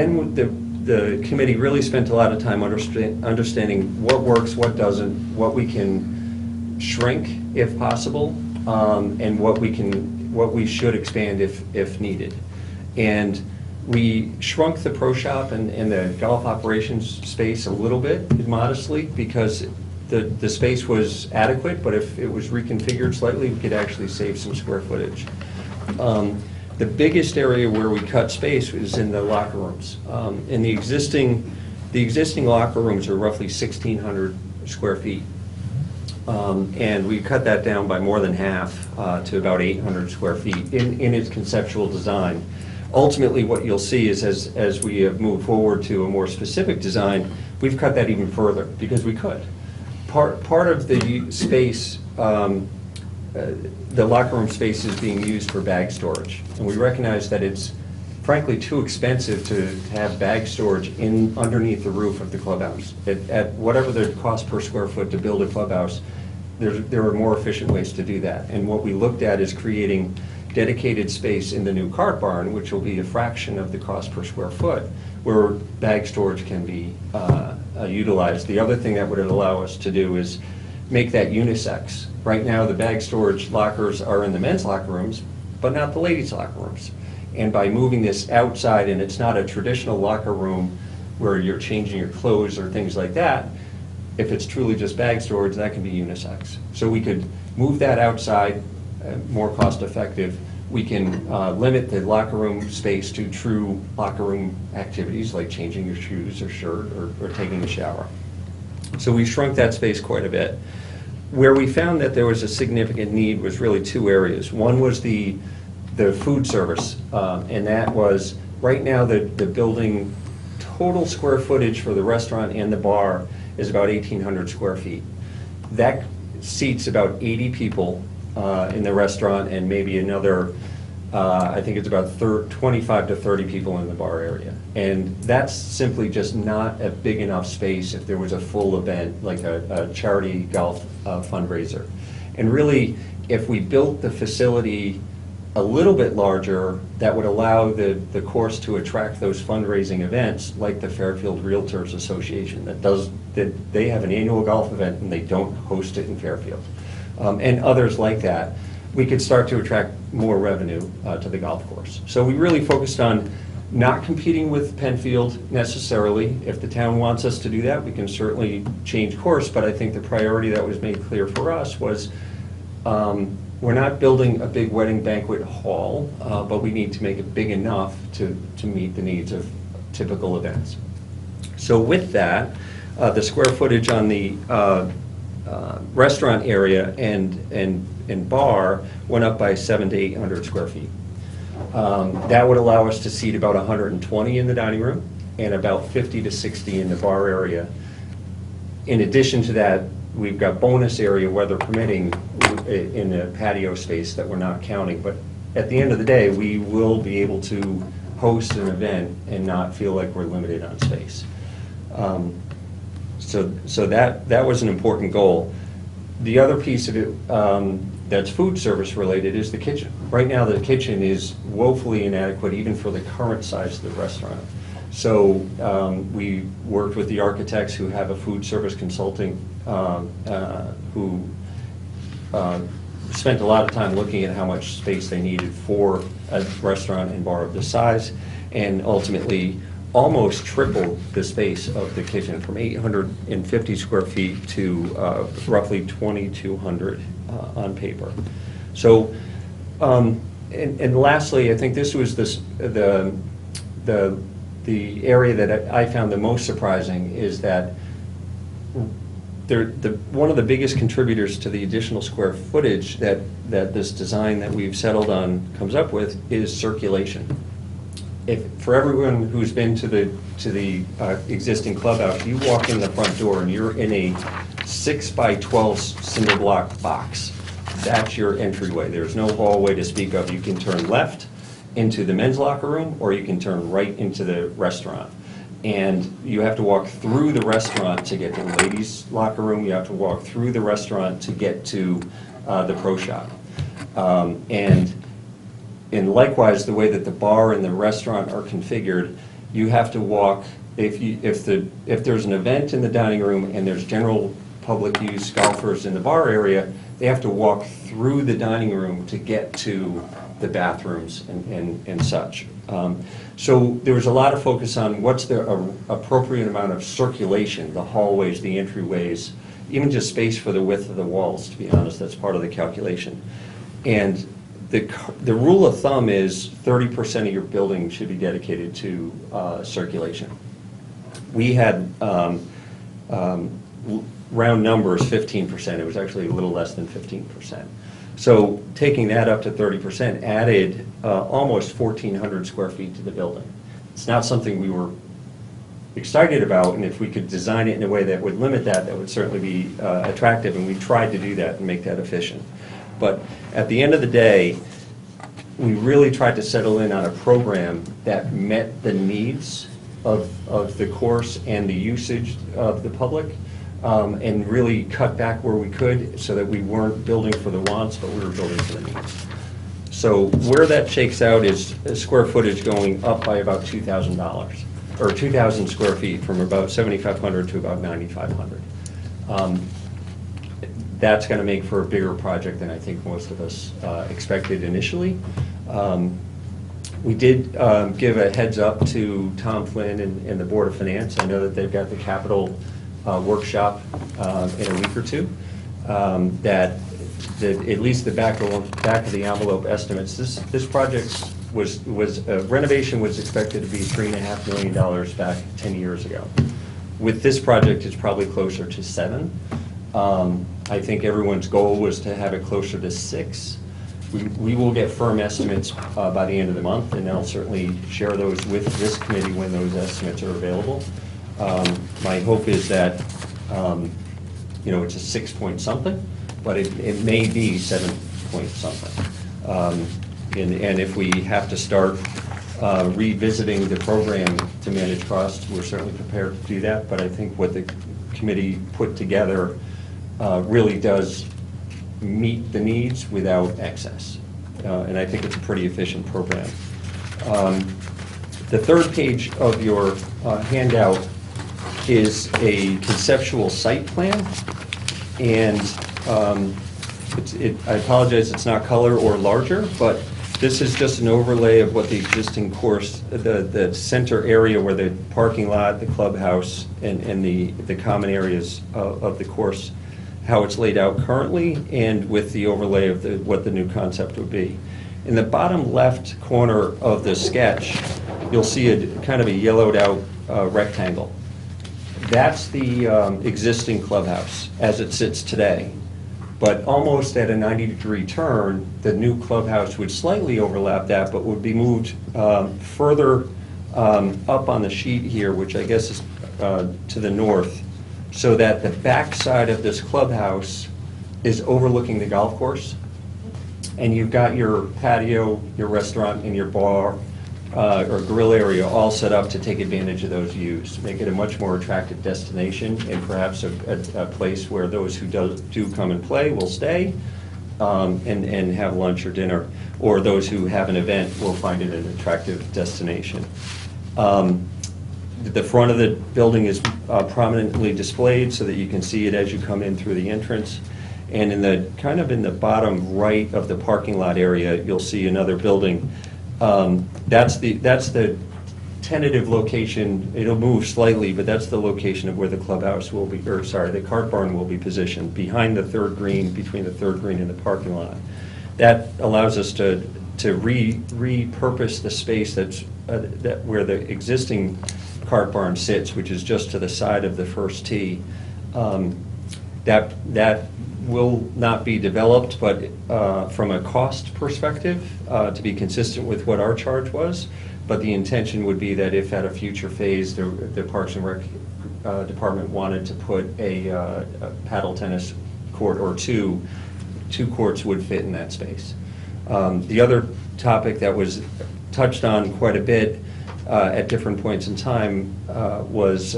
the committee really spent a lot of time understanding what works, what doesn't, what we can shrink if possible, and what we should expand if needed. And we shrunk the pro shop and the golf operations space a little bit, modestly, because the space was adequate, but if it was reconfigured slightly, we could actually save some square footage. The biggest area where we cut space was in the locker rooms. And the existing locker rooms are roughly 1,600 square feet. And we cut that down by more than half to about 800 square feet in its conceptual design. Ultimately, what you'll see is as we have moved forward to a more specific design, we've cut that even further because we could. Part of the space, the locker room space is being used for bag storage. And we recognize that it's frankly too expensive to have bag storage underneath the roof of the clubhouse. At whatever the cost per square foot to build a clubhouse, there are more efficient ways to do that. And what we looked at is creating dedicated space in the new cart barn, which will be a fraction of the cost per square foot, where bag storage can be utilized. The other thing that would allow us to do is make that unisex. Right now, the bag storage lockers are in the men's locker rooms, but not the ladies' locker rooms. And by moving this outside, and it's not a traditional locker room where you're changing your clothes or things like that, if it's truly just bag storage, that can be unisex. So we could move that outside, more cost effective. We can limit the locker room space to true locker room activities like changing your shoes or shirt or taking a shower. So we shrunk that space quite a bit. Where we found that there was a significant need was really two areas. One was the food service, and that was, right now the building total square footage for the restaurant and the bar is about 1,800 square feet. That seats about 80 people in the restaurant and maybe another, I think it's about 25 to 30 people in the bar area. And that's simply just not a big enough space if there was a full event, like a charity golf fundraiser. And really, if we built the facility a little bit larger, that would allow the course to attract those fundraising events, like the Fairfield Realtors Association, that they have an annual golf event and they don't host it in Fairfield. And others like that, we could start to attract more revenue to the golf course. So we really focused on not competing with Penfield necessarily. If the town wants us to do that, we can certainly change course, but I think the priority that was made clear for us was we're not building a big wedding banquet hall, but we need to make it big enough to meet the needs of typical events. So with that, the square footage on the restaurant area and bar went up by 700 to 800 square feet. That would allow us to seat about 120 in the dining room and about 50 to 60 in the bar area. In addition to that, we've got bonus area, weather permitting, in the patio space that we're not counting. But at the end of the day, we will be able to host an event and not feel like we're limited on space. So that was an important goal. The other piece of it that's food service related is the kitchen. Right now, the kitchen is woefully inadequate even for the current size of the restaurant. So we worked with the architects who have a food service consulting who spent a lot of time looking at how much space they needed for a restaurant and bar of this size, and ultimately almost tripled the space of the kitchen from 850 square feet to roughly 2,200 on paper. So, and lastly, I think this was the area that I found the most surprising is that one of the biggest contributors to the additional square footage that this design that we've settled on comes up with is circulation. For everyone who's been to the existing clubhouse, you walk in the front door and you're in a 6x12 cinder block box. That's your entryway. There's no hallway to speak of. You can turn left into the men's locker room, or you can turn right into the restaurant. And you have to walk through the restaurant to get to the ladies' locker room. You have to walk through the restaurant to get to the pro shop. And likewise, the way that the bar and the restaurant are configured, you have to walk, if there's an event in the dining room and there's general public use golfers in the bar area, they have to walk through the dining room to get to the bathrooms and such. So there was a lot of focus on what's the appropriate amount of circulation, the hallways, the entryways, even just space for the width of the walls, to be honest. That's part of the calculation. And the rule of thumb is 30% of your building should be dedicated to circulation. We had round numbers, 15%. It was actually a little less than 15%. So taking that up to 30% added almost 1,400 square feet to the building. It's not something we were excited about, and if we could design it in a way that would limit that, that would certainly be attractive, and we tried to do that and make that efficient. But at the end of the day, we really tried to settle in on a program that met the needs of the course and the usage of the public, and really cut back where we could so that we weren't building for the wants, but we were building for the needs. So where that shakes out is square footage going up by about $2,000, or 2,000 square feet, from about 7,500 to about 9,500. That's going to make for a bigger project than I think most of us expected initially. We did give a heads up to Tom Flynn and the Board of Finance. I know that they've got the capital workshop in a week or two, that at least the back of the envelope estimates, this project renovation was expected to be $3.5 million back 10 years ago. With this project, it's probably closer to $7 million. I think everyone's goal was to have it closer to $6 million. We will get firm estimates by the end of the month, and I'll certainly share those with this committee when those estimates are available. My hope is that, it's a 6 point something, but it may be 7 point something. And if we have to start revisiting the program to manage costs, we're certainly prepared to do that. But I think what the committee put together really does meet the needs without excess. And I think it's a pretty efficient program. The third page of your handout is a conceptual site plan, and I apologize, it's not color or larger, but this is just an overlay of what the existing course, the center area where the parking lot, the clubhouse, and the common areas of the course, how it's laid out currently, and with the overlay of what the new concept would be. In the bottom left corner of the sketch, you'll see a kind of a yellowed out rectangle. That's the existing clubhouse as it sits today. But almost at a 90-degree turn, the new clubhouse would slightly overlap that, but would be moved further up on the sheet here, which I guess is to the north, so that the back side of this clubhouse is overlooking the golf course. And you've got your patio, your restaurant, and your bar or grill area all set up to take advantage of those views, make it a much more attractive destination, and perhaps a place where those who do come and play will stay and have lunch or dinner, or those who have an event will find it an attractive destination. The front of the building is prominently displayed so that you can see it as you come in through the entrance. And in the bottom right of the parking lot area, you'll see another building. That's the tentative location. It'll move slightly, but that's the location of where the clubhouse will be, the cart barn will be positioned, behind the third green, between the third green and the parking lot. That allows us to repurpose the space that's where the existing cart barn sits, which is just to the side of the first tee, That will not be developed, but from a cost perspective, to be consistent with what our charge was. But the intention would be that if at a future phase, the Parks and Rec Department wanted to put a paddle tennis court or two courts would fit in that space. The other topic that was touched on quite a bit at different points in time was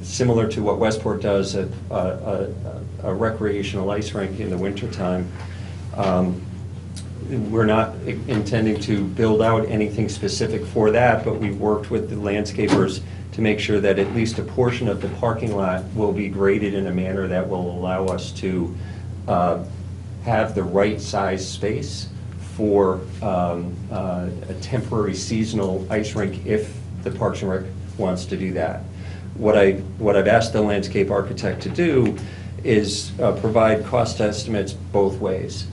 similar to what Westport does at a recreational ice rink in the wintertime. We're not intending to build out anything specific for that, but we've worked with the landscapers to make sure that at least a portion of the parking lot will be graded in a manner that will allow us to have the right size space for a temporary seasonal ice rink if the Parks and Rec wants to do that. What I've asked the landscape architect to do is provide cost estimates both ways.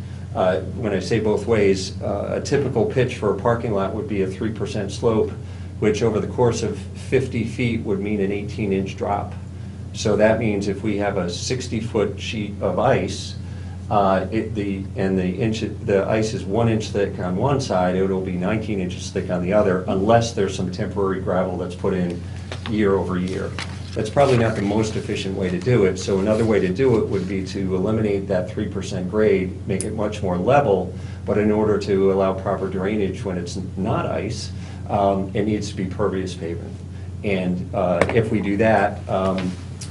When I say both ways, a typical pitch for a parking lot would be a 3% slope, which over the course of 50 feet would mean an 18-inch drop. So that means if we have a 60-foot sheet of ice, the ice is 1 inch thick on one side, it'll be 19 inches thick on the other, unless there's some temporary gravel that's put in year over year. That's probably not the most efficient way to do it, so another way to do it would be to eliminate that 3% grade, make it much more level, but in order to allow proper drainage when it's not ice, it needs to be pervious pavement. And if we do that,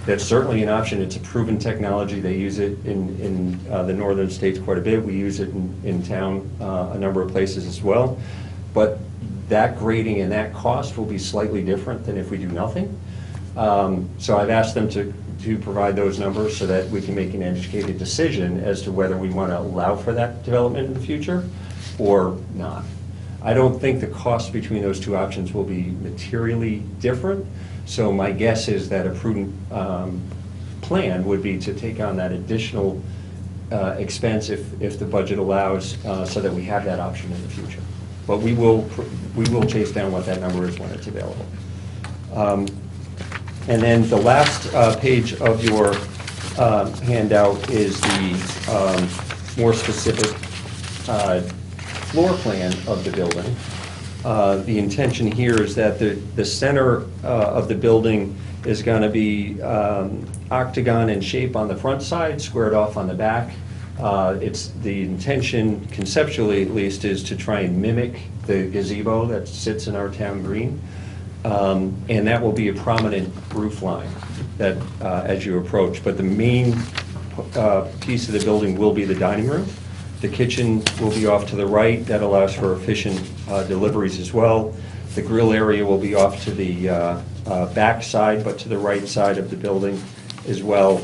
that's certainly an option. It's a proven technology. They use it in the northern states quite a bit. We use it in town a number of places as well. But that grading and that cost will be slightly different than if we do nothing. So I've asked them to provide those numbers so that we can make an educated decision as to whether we want to allow for that development in the future or not. I don't think the cost between those two options will be materially different. So my guess is that a prudent plan would be to take on that additional expense if the budget allows, so that we have that option in the future. But we will chase down what that number is when it's available. And then the last page of your handout is the more specific floor plan of the building. The intention here is that the center of the building is going to be octagon in shape on the front side, squared off on the back. It's the intention, conceptually at least, is to try and mimic the gazebo that sits in our town green. And that will be a prominent roof line that as you approach. But the main piece of the building will be the dining room. The kitchen will be off to the right. That allows for efficient deliveries as well. The grill area will be off to the back side, but to the right side of the building as well.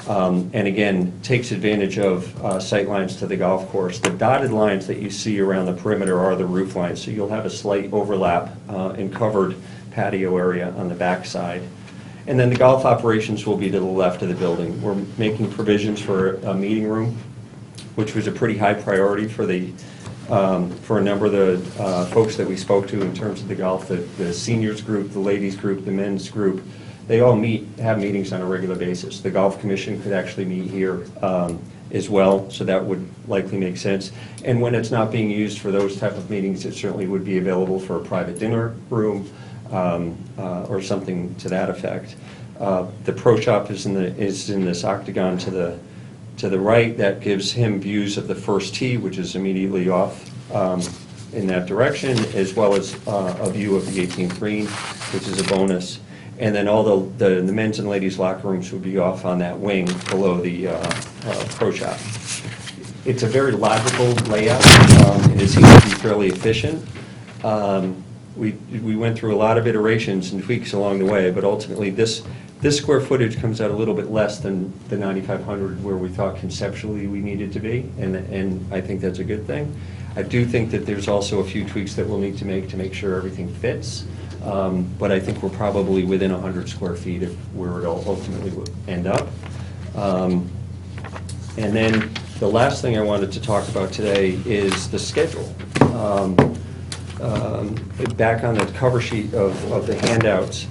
And again, takes advantage of sight lines to the golf course. The dotted lines that you see around the perimeter are the roof lines, so you'll have a slight overlap in covered patio area on the back side. And then the golf operations will be to the left of the building. We're making provisions for a meeting room, which was a pretty high priority for a number of the folks that we spoke to in terms of the golf, the seniors group, the ladies group, the men's group. They all have meetings on a regular basis. The Golf Commission could actually meet here as well, so that would likely make sense. And when it's not being used for those type of meetings, it certainly would be available for a private dinner room or something to that effect. The pro shop is in this octagon to the right. That gives him views of the first tee, which is immediately off in that direction, as well as a view of the 18th green, which is a bonus. And then all the men's and ladies' locker rooms would be off on that wing below the pro shop. It's a very logical layout. It seems to be fairly efficient. We went through a lot of iterations and tweaks along the way, but ultimately this square footage comes out a little bit less than the 9,500 where we thought conceptually we needed to be, and I think that's a good thing. I do think that there's also a few tweaks that we'll need to make sure everything fits, but I think we're probably within 100 square feet of where it ultimately would end up. And then the last thing I wanted to talk about today is the schedule. Back on the cover sheet of the handouts,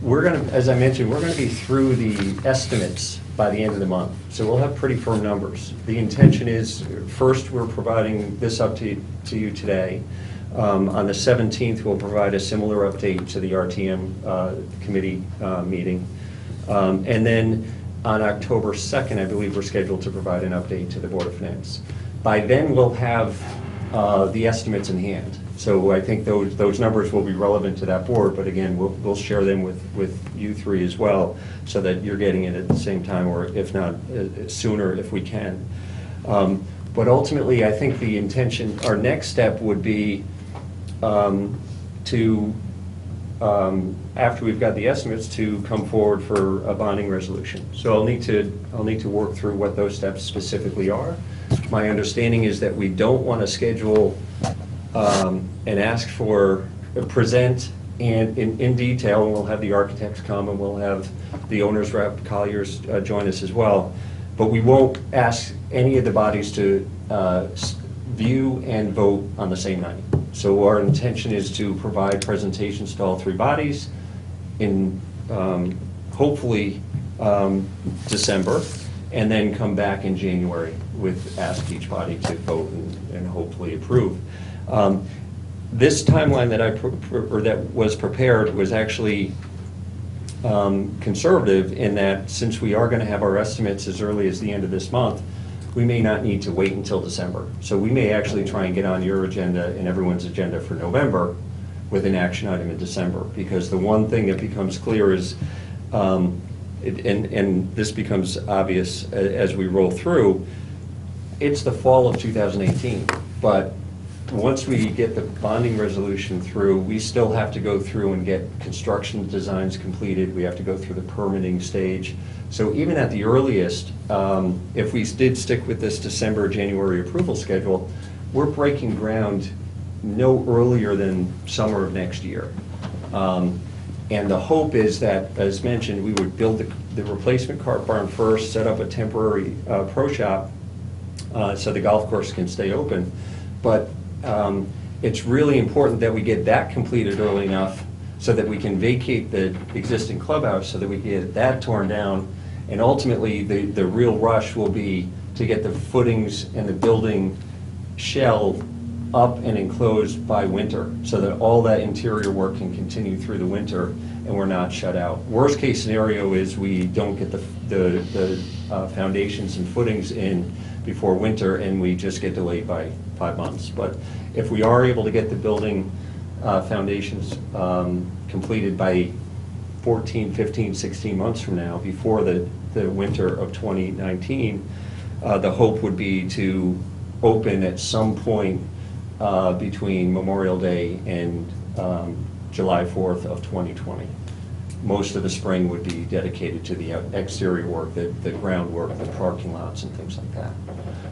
we're going to, as I mentioned, we're going to be through the estimates by the end of the month. So we'll have pretty firm numbers. The intention is, first, we're providing this up to you today. On the 17th, we'll provide a similar update to the RTM committee meeting. And then on October 2nd, I believe we're scheduled to provide an update to the Board of Finance. By then, we'll have the estimates in hand. So I think those numbers will be relevant to that board, but again, we'll share them with you three as well, so that you're getting it at the same time, or if not, sooner if we can. But ultimately, I think the intention, our next step would be to, after we've got the estimates, to come forward for a bonding resolution. So I'll need to work through what those steps specifically are. My understanding is that we don't want to schedule and ask for, present and in detail, and we'll have the architects come, and we'll have the owner's rep, Colliers, join us as well. But we won't ask any of the bodies to view and vote on the same night. So our intention is to provide presentations to all three bodies in hopefully December, and then come back in January with, ask each body to vote and hopefully approve. This timeline that was prepared was actually conservative, in that since we are going to have our estimates as early as the end of this month, we may not need to wait until December. So we may actually try and get on your agenda and everyone's agenda for November with an action item in December. Because the one thing that becomes clear is, and this becomes obvious as we roll through, it's the fall of 2018. But once we get the bonding resolution through, we still have to go through and get construction designs completed. We have to go through the permitting stage. So even at the earliest, if we did stick with this December, January approval schedule, we're breaking ground no earlier than summer of next year. And the hope is that, as mentioned, we would build the replacement cart barn first, set up a temporary pro shop so the golf course can stay open. But it's really important that we get that completed early enough so that we can vacate the existing clubhouse, so that we get that torn down. And ultimately, the real rush will be to get the footings and the building shell up and enclosed by winter, so that all that interior work can continue through the winter and we're not shut out. Worst case scenario is we don't get the foundations and footings in before winter, and we just get delayed by 5 months. But if we are able to get the building foundations completed by 14, 15, 16 months from now, before the winter of 2019, the hope would be to open at some point between Memorial Day and July 4th of 2020. Most of the spring would be dedicated to the exterior work, the groundwork, the parking lots and things like that.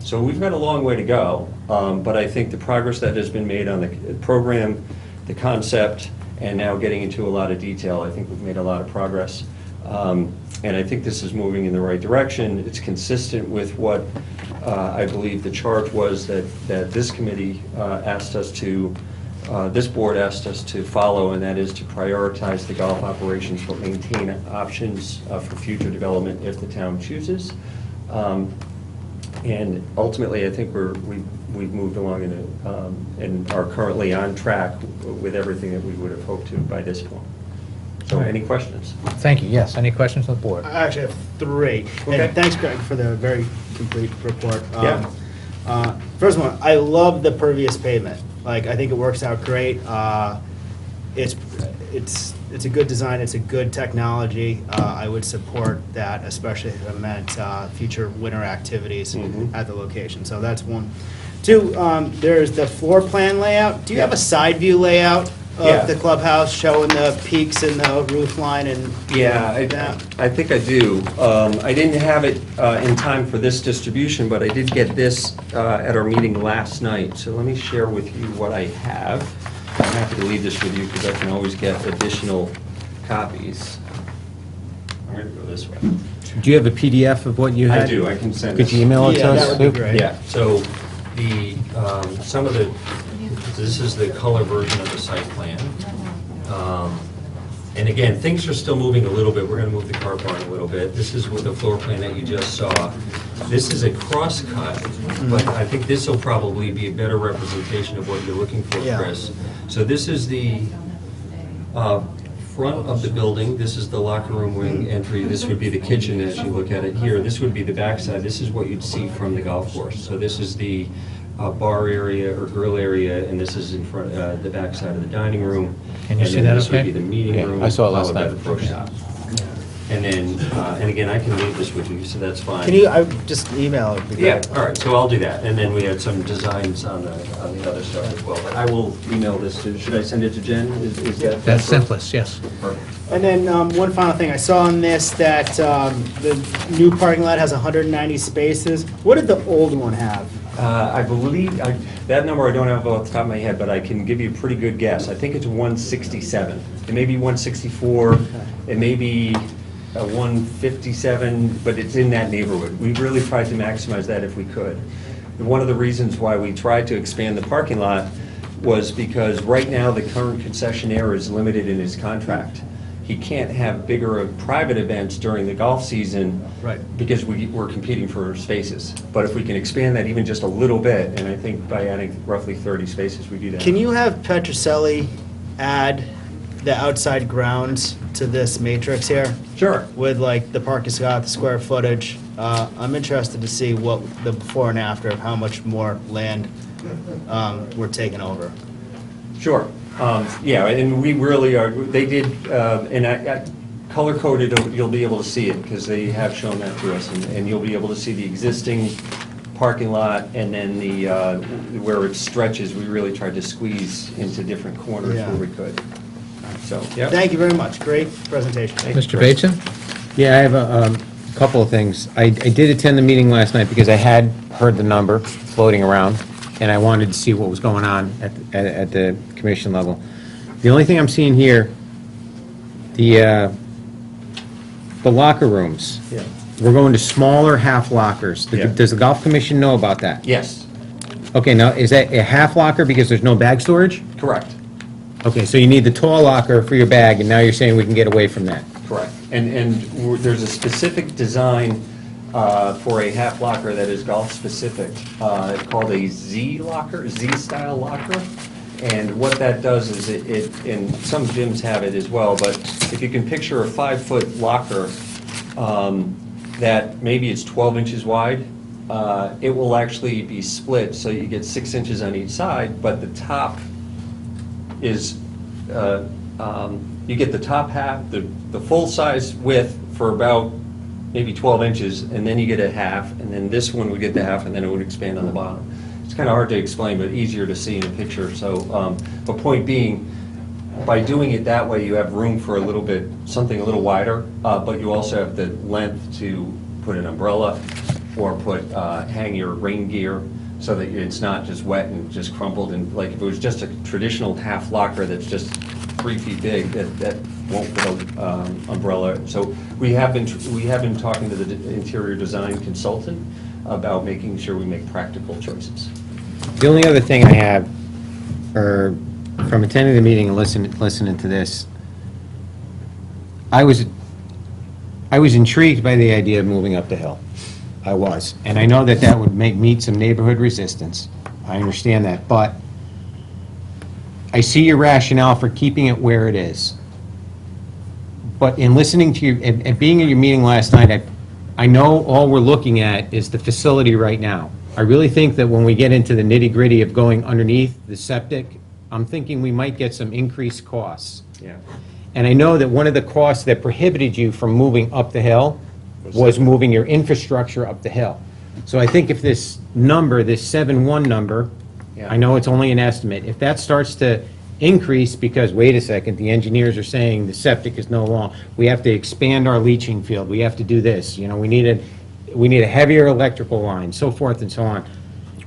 So we've got a long way to go, but I think the progress that has been made on the program, the concept, and now getting into a lot of detail, I think we've made a lot of progress. And I think this is moving in the right direction. It's consistent with what I believe the charge was that this committee asked us to, this board asked us to follow, and that is to prioritize the golf operations but maintain options for future development if the town chooses. And ultimately, I think we've moved along and are currently on track with everything that we would have hoped to by this point. So any questions? Thank you. Yes, any questions on the board? I actually have three. Okay. And thanks, Greg, for the very complete report. Yeah. First one, I love the pervious pavement. Like, I think it works out great. It's a good design, it's a good technology. I would support that, especially if it meant future winter activities at the location. So that's one. Two, there's the floor plan layout. Do you have a side view layout Yeah. of the clubhouse showing the peaks and the roof line and Yeah, that? I think I do. I didn't have it in time for this distribution, but I did get this at our meeting last night. So let me share with you what I have. I'm happy to leave this with you because I can always get additional copies. I'm going to go this way. Do you have a PDF of what you had? I do, I can send Could this. you email it to Yeah, us? that would be Sue? great. Yeah, so the, some of the, this is the color version of the site plan. And again, things are still moving a little bit. We're going to move the car barn a little bit. This is with the floor plan that you just saw. This is a cross cut, but I think this will probably be a better representation of what you're looking for, Yeah. Chris. So this is the front of the building. This is the locker room wing entry. This would be the kitchen as you look at it here. This would be the backside. This is what you'd see from the golf course. So this is the bar area or grill area, and this is in front, the backside of the dining room. Can you And see then that this would okay? be the meeting Yeah, room. I saw it last followed by night. the pro shop. And then, and again, I can leave this with you, so that's fine. Can you, I just email it? Yeah, all right, so I'll do that. And then we had some designs on the other stuff as well. But I will email this to, should I send it to Jen? Is that? That's simplest, yes. Perfect. And then one final thing, I saw on this that the new parking lot has 190 spaces. What did the old one have? I believe, that number I don't have off the top of my head, but I can give you a pretty good guess. I think it's 167. It may be 164, it may be 157, but it's in that neighborhood. We really tried to maximize that if we could. And one of the reasons why we tried to expand the parking lot was because right now the current concessionaire is limited in his contract. He can't have bigger private events during the golf season. Right. Because we're competing for spaces. But if we can expand that even just a little bit, and I think by adding roughly 30 spaces, we do that. Can you have Petroselli add the outside grounds to this matrix here? Sure. With like the parking spot, the square footage. I'm interested to see what the before and after of how much more land we're taking over. Sure. Yeah, and we really are, they did, and I color-coded, you'll be able to see it, because they have shown that to us, and you'll be able to see the existing parking lot, and then the, where it stretches, we really tried to squeeze into different corners Yeah. where we could. So, yeah. Thank you very much. Great presentation. Mr. Bateson? Yeah, I have a couple of things. I did attend the meeting last night because I had heard the number floating around, and I wanted to see what was going on at the commission level. The only thing I'm seeing here, the locker rooms. Yeah. We're going to smaller half lockers. Yeah. Does the golf commission know about that? Yes, Okay, now, is that a half locker because there's no bag storage? correct, Okay, so you need the tall locker for your bag, and now you're saying we can get away from that? correct. And there's a specific design for a half locker that is golf-specific, called a Z locker, Z-style locker. And what that does is and some gyms have it as well, but if you can picture a 5-foot locker that maybe it's 12 inches wide, it will actually be split, so you get 6 inches on each side, but the top is, you get the top half, the full-size width for about maybe 12 inches, and then you get a half, and then this one would get the half, and then it would expand on the bottom. It's kind of hard to explain, but easier to see in a picture. So, but point being, by doing it that way, you have room for a little bit, something a little wider, but you also have the length to put an umbrella or hang your rain gear so that it's not just wet and just crumpled. And like if it was just a traditional half locker that's just 3 feet big, that won't fit an umbrella. So we have been talking to the interior design consultant about making sure we make practical choices. The only other thing I have, or from attending the meeting and listening to this, I was intrigued by the idea of moving up the hill. I was. And I know that would meet some neighborhood resistance. I understand that. But I see your rationale for keeping it where it is. But in listening to you, and being at your meeting last night, I know all we're looking at is the facility right now. I really think that when we get into the nitty-gritty of going underneath the septic, I'm thinking we might get some increased costs. Yeah. And I know that one of the costs that prohibited you from moving up the hill was moving your infrastructure up the hill. So I think if this number, this 7.1 number, Yeah. I know it's only an estimate, if that starts to increase because, wait a second, the engineers are saying the septic is no long, we have to expand our leaching field, we have to do this, we need a heavier electrical line, so forth and so on.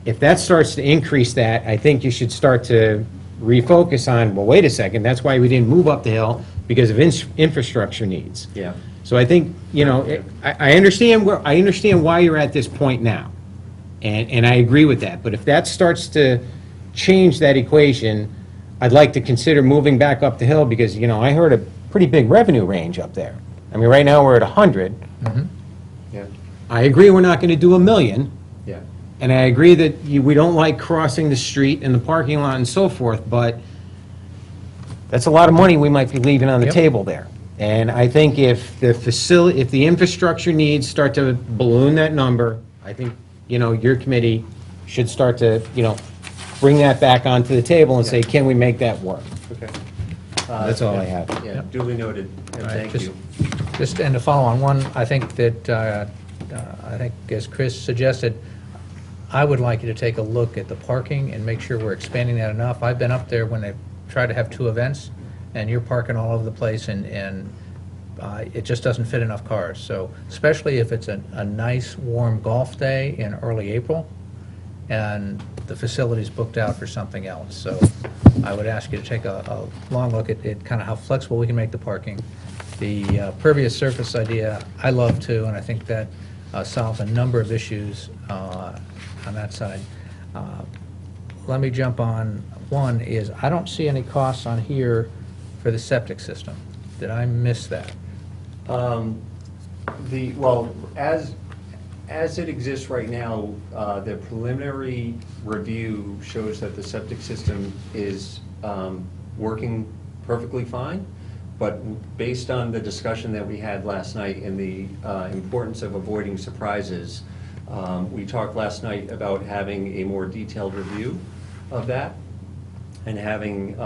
If that starts to increase that, I think you should start to refocus on, well, wait a second, that's why we didn't move up the hill, because of infrastructure needs. Yeah. So I think, I understand why you're at this point now, and I agree with that, but if that starts to change that equation, I'd like to consider moving back up the hill, because, I heard pretty big revenue range up there. I mean, right now, we're at 100. Yeah, I agree we're not going to do 1 million, yeah. and I agree that we don't like crossing the street and the parking lot and so forth, but that's a lot of money we might be leaving on the Yep. table there. And I think if the infrastructure needs start to balloon that number, I think, your committee should start to, bring that back onto the table and say, can we make that work? Okay. That's all I have. Yeah, duly noted, and All right, thank just- you. Just, and to follow on one, I think that, I think as Chris suggested, I would like you to take a look at the parking and make sure we're expanding that enough. I've been up there when they tried to have 2 events, and you're parking all over the place, and it just doesn't fit enough cars. So especially if it's a nice, warm golf day in early April, and the facility's booked out for something else. So I would ask you to take a long look at kind of how flexible we can make the parking. The pervious surface idea, I love too, and I think that solves a number of issues on that side. Let me jump on, one is, I don't see any costs on here for the septic system. Did I miss that? Well, as it exists right now, the preliminary review shows that the septic system is working perfectly fine, but based on the discussion that we had last night and the importance of avoiding surprises, we talked last night about having a more detailed review of that, and having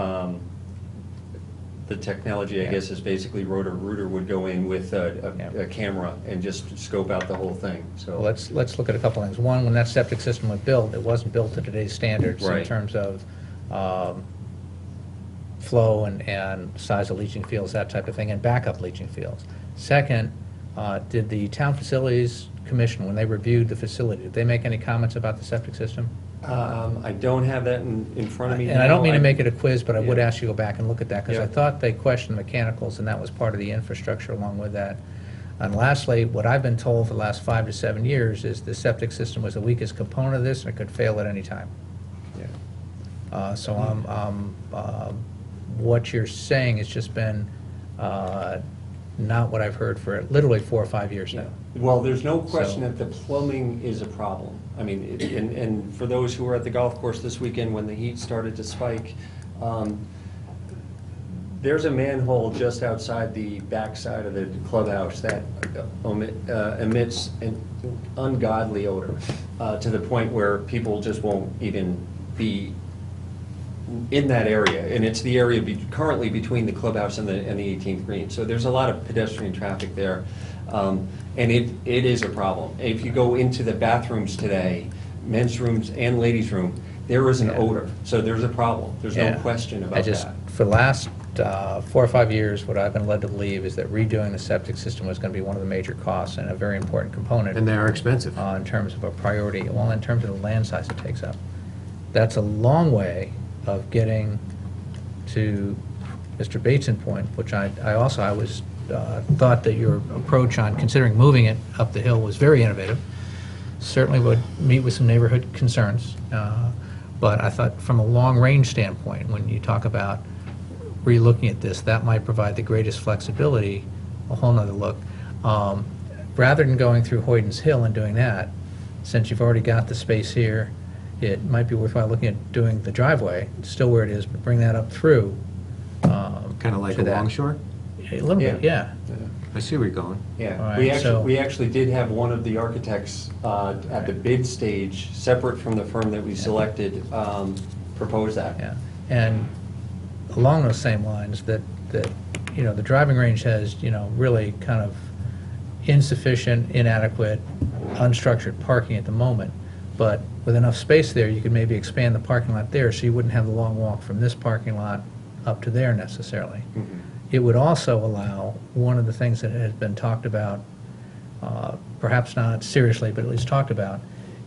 the technology, I guess, is basically rotor-rooter would go in with a camera and just scope out the whole thing, so. Well, let's look at a couple things. One, when that septic system was built, it wasn't built to today's standards in Right. terms of flow and size of leaching fields, that type of thing, and backup leaching fields. Second, did the Town Facilities Commission, when they reviewed the facility, did they make any comments about the septic system? I don't have that in front of me now. And I don't mean to make it a quiz, but I would Yeah. ask you to go back and look at that, because I Yeah. thought they questioned mechanicals, and that was part of the infrastructure along with that. And lastly, what I've been told for the last 5 to 7 years is the septic system was the weakest component of this, and it could fail at any time. Yeah. So what you're saying has just been not what I've heard for literally 4 or 5 years now. Well, there's no question So- that the plumbing is a problem. I mean, and for those who were at the golf course this weekend when the heat started to spike, there's a manhole just outside the backside of the clubhouse that emits an ungodly odor to the point where people just won't even be in that area, and it's the area currently between the clubhouse and the 18th green. So there's a lot of pedestrian traffic there, and it is a problem. If you go into the bathrooms today, men's rooms and ladies' room, there is an Yeah. odor. So there's a problem. There's no Yeah. question I about just, that. for the last 4 or 5 years, what I've been led to believe is that redoing the septic system was going to be one of the major costs and a very important component. And they are expensive. In terms of a priority, well, in terms of the land size it takes up. That's a long way of getting to Mr. Bateson's point, which I was thought that your approach on considering moving it up the hill was very innovative. Certainly would meet with some neighborhood concerns. But I thought from a long-range standpoint, when you talk about re-looking at this, that might provide the greatest flexibility, a whole nother look. Rather than going through Hoyden's Hill and doing that, since you've already got the space here, it might be worthwhile looking at doing the driveway, still where it is, but bring that up through. Kind of like to a that. longshore? A little bit, yeah. I see where you're going. Yeah, All right, so- we actually did have one of the architects at the bid stage, separate from the firm that we selected, propose that. Yeah, and along those same lines, that the driving range has, really kind of insufficient, inadequate, unstructured parking at the moment, but with enough space there, you could maybe expand the parking lot there, so you wouldn't have the long walk from this parking lot up to there necessarily. It would also allow, one of the things that has been talked about, perhaps not seriously, but at least talked about,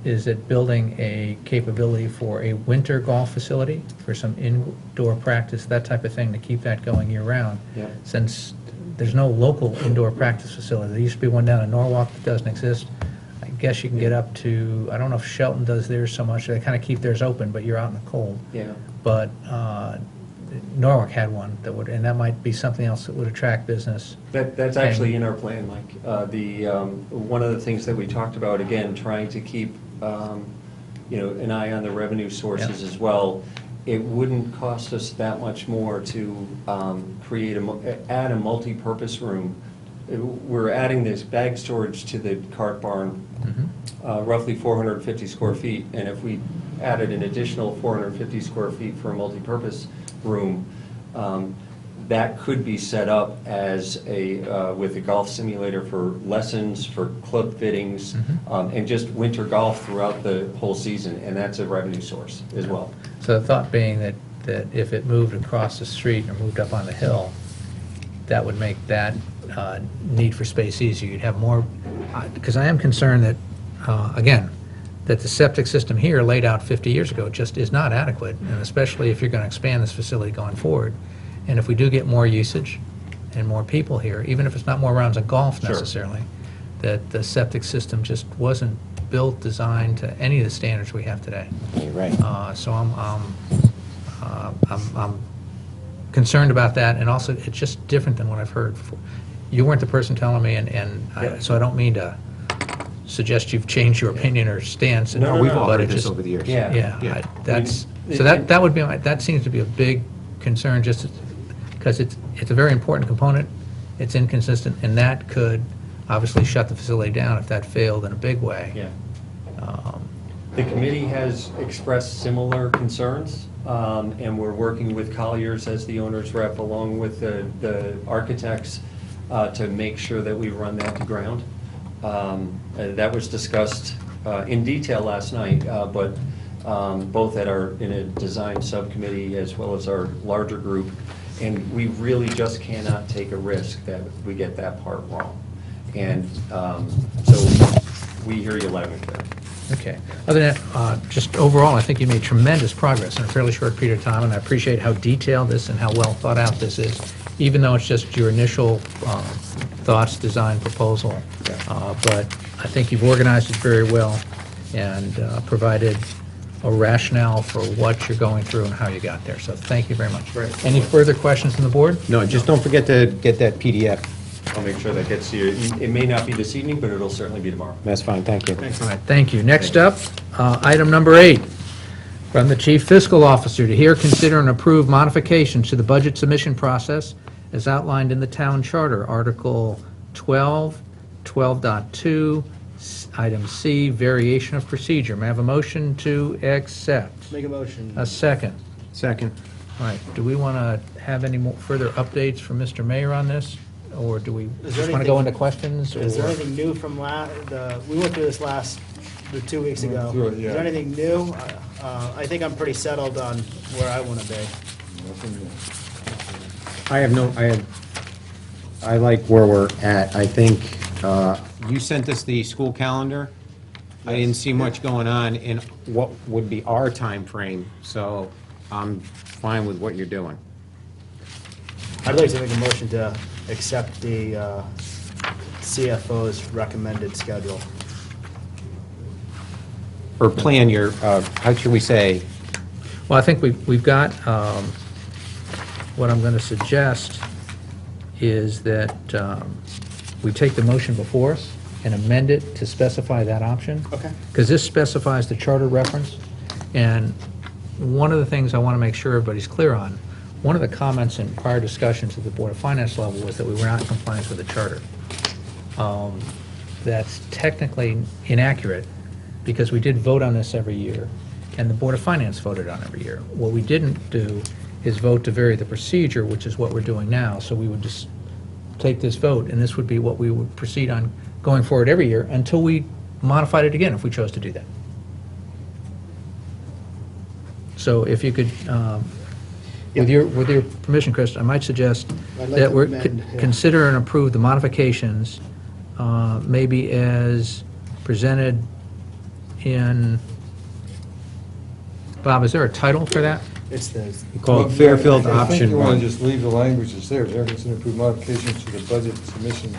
is that building a capability for a winter golf facility, for some indoor practice, that type of thing, to keep that going year-round. Yeah. Since there's no local indoor practice facility. There used to be one down in Norwalk that doesn't exist. I guess you can get up to, I don't know if Shelton does theirs so much, they kind of keep theirs open, but you're out in the cold. Yeah. But Norwalk had one that would, and that might be something else that would attract business. That's actually in our plan, Mike. One of the things that we talked about, again, trying to keep, an eye on the revenue sources Yeah. as well. It wouldn't cost us that much more to add a multi-purpose room. We're adding this bag storage to the cart barn, roughly 450 square feet, and if we added an additional 450 square feet for a multi-purpose room, that could be set up as with a golf simulator for lessons, for club fittings, and just winter golf throughout the whole season, and that's a revenue source as well. So the thought being that if it moved across the street or moved up on the hill, that would make that need for space easier. You'd have more, because I am concerned that, again, that the septic system here laid out 50 years ago just is not adequate, and especially if you're going to expand this facility going forward. And if we do get more usage and more people here, even if it's not more rounds of golf Sure. necessarily, that the septic system just wasn't built, designed to any of the standards we have today. You're right. So I'm concerned about that, and also it's just different than what I've heard before. You weren't the person telling me, so I don't mean to suggest you've changed your opinion or stance. No, no, We've no. all but heard it this just- over the years. Yeah. Yeah, that would be, that seems to be a big concern, just because it's a very important component, it's inconsistent, and that could obviously shut the facility down if that failed in a big way. Yeah. The committee has expressed similar concerns, and we're working with Colliers as the owner's rep, along with the architects, to make sure that we run that to ground. That was discussed in detail last night, but both in a design subcommittee as well as our larger group, and we really just cannot take a risk that we get that part wrong. And so we hear you loud and clear. Okay. Other than that, just overall, I think you made tremendous progress in a fairly short period of time, and I appreciate how detailed this and how well thought out this is, even though it's just your initial thoughts, design, proposal. But I think you've organized it very well and provided a rationale for what you're going through and how you got there. So thank you very much. Great. Any further questions from the board? No, just don't forget to get that PDF. I'll make sure that gets to you. It may not be this evening, but it'll certainly be tomorrow. That's fine, thank you. All right, thank you. Next up, item number 8, from the Chief Fiscal Officer to hear, consider, and approve modifications to the budget submission process as outlined in the Town Charter, Article 12, 12.2, Item C, variation of procedure. May I have a motion to accept? Make a motion. A second. Second. All right, do we want to have any more further updates from Mr. Mayor on this? Or do we there just want to go anything- into questions? Is there or- anything new from we went through this 2 weeks ago. through it, yeah. Is there anything new? I think I'm pretty settled on where I want to be. I like where we're at. I think, you sent us the school calendar. I didn't see much going on in what would be our time frame, so I'm fine with what you're doing. I'd like to make a motion to accept the CFO's recommended schedule. Or plan your, how should we say, Well, I think we've got, what I'm going to suggest is that we take the motion before us and amend it to specify that option. Okay. Because this specifies the charter reference, and one of the things I want to make sure everybody's clear on, one of the comments in prior discussions at the Board of Finance level was that we were not in compliance with the charter. That's technically inaccurate, because we did vote on this every year, and the Board of Finance voted on every year. What we didn't do is vote to vary the procedure, which is what we're doing now, so we would just take this vote, and this would be what we would proceed on going forward every year until we modified it again if we chose to do that. So if you could, with your permission, Chris, I might suggest I'd like that to we amend, yeah. consider and approve the modifications, maybe as presented in, Bob, is there a title for that? It's the, called Fairfield I think Option you want 1. to just leave the language that's there. There is an approved modifications to the budget submission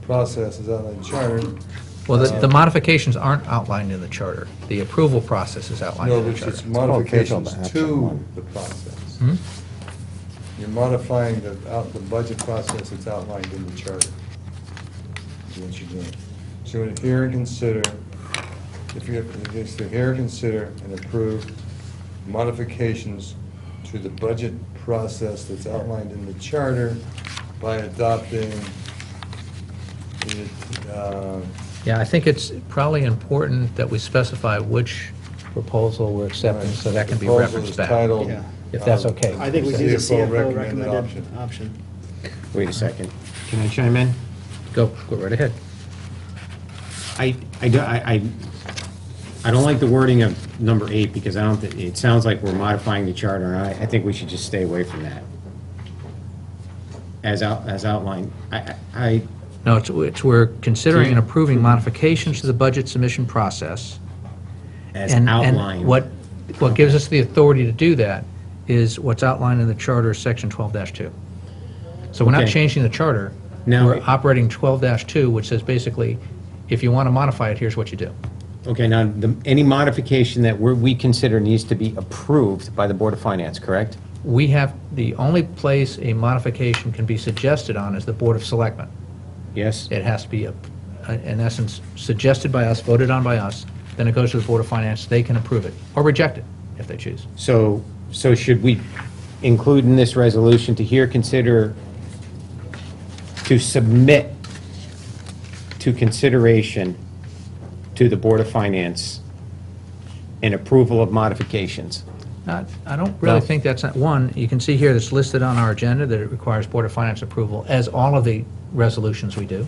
process as outlined in charter. Well, the modifications aren't outlined in the charter. The approval process is outlined No, in the which charter. is modifications Fairfield Option to 1. the process. Hmm? you're modifying the budget process that's outlined in the charter. Is what you're doing. So hear and consider, if you have, it's to hear and consider and approve modifications to the budget process that's outlined in the charter by adopting it, Yeah, I think it's probably important that we specify which proposal we're accepting, so that can be proposal referenced is back, titled, Yeah. if that's okay. I think we do the CFO CFO recommended recommended option. option. Wait a second. Can I chime in? Go right ahead. I don't like the wording of number 8 because I don't, it sounds like we're modifying the charter, and I think we should just stay away from that. As outlined. No, it's we're considering and approving modifications to the budget submission process. As And outlined. what gives us the authority to do that is what's outlined in the charter, section 12-2. So we're not Okay. changing the charter. Now- We're operating 12-2, which says basically, if you want to modify it, here's what you do. Okay, now, any modification that we consider needs to be approved by the Board of Finance, correct? We have, the only place a modification can be suggested on is the Board of Selectmen. Yes? It has to be, in essence, suggested by us, voted on by us, then it goes to the Board of Finance, they can approve it, or reject it, if they choose. So should we include in this resolution to hear, consider, to submit to consideration to the Board of Finance an approval of modifications? I don't really No. think that's, one, you can see here that's listed on our agenda that it requires Board of Finance approval, as all of the resolutions we do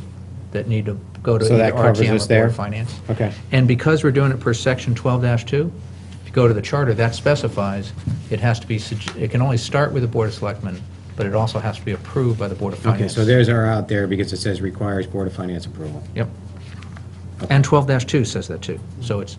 that need to go to So either that covers RTM us or there? Board of Finance. Okay. And because we're doing it per section 12-2, if you go to the charter, that specifies it has to be, it can only start with the Board of Selectmen, but it also has to be approved by the Board of Finance. Okay, so there's our out there because it says requires Board of Finance approval. Yep. And 12-2 says that too. So it's,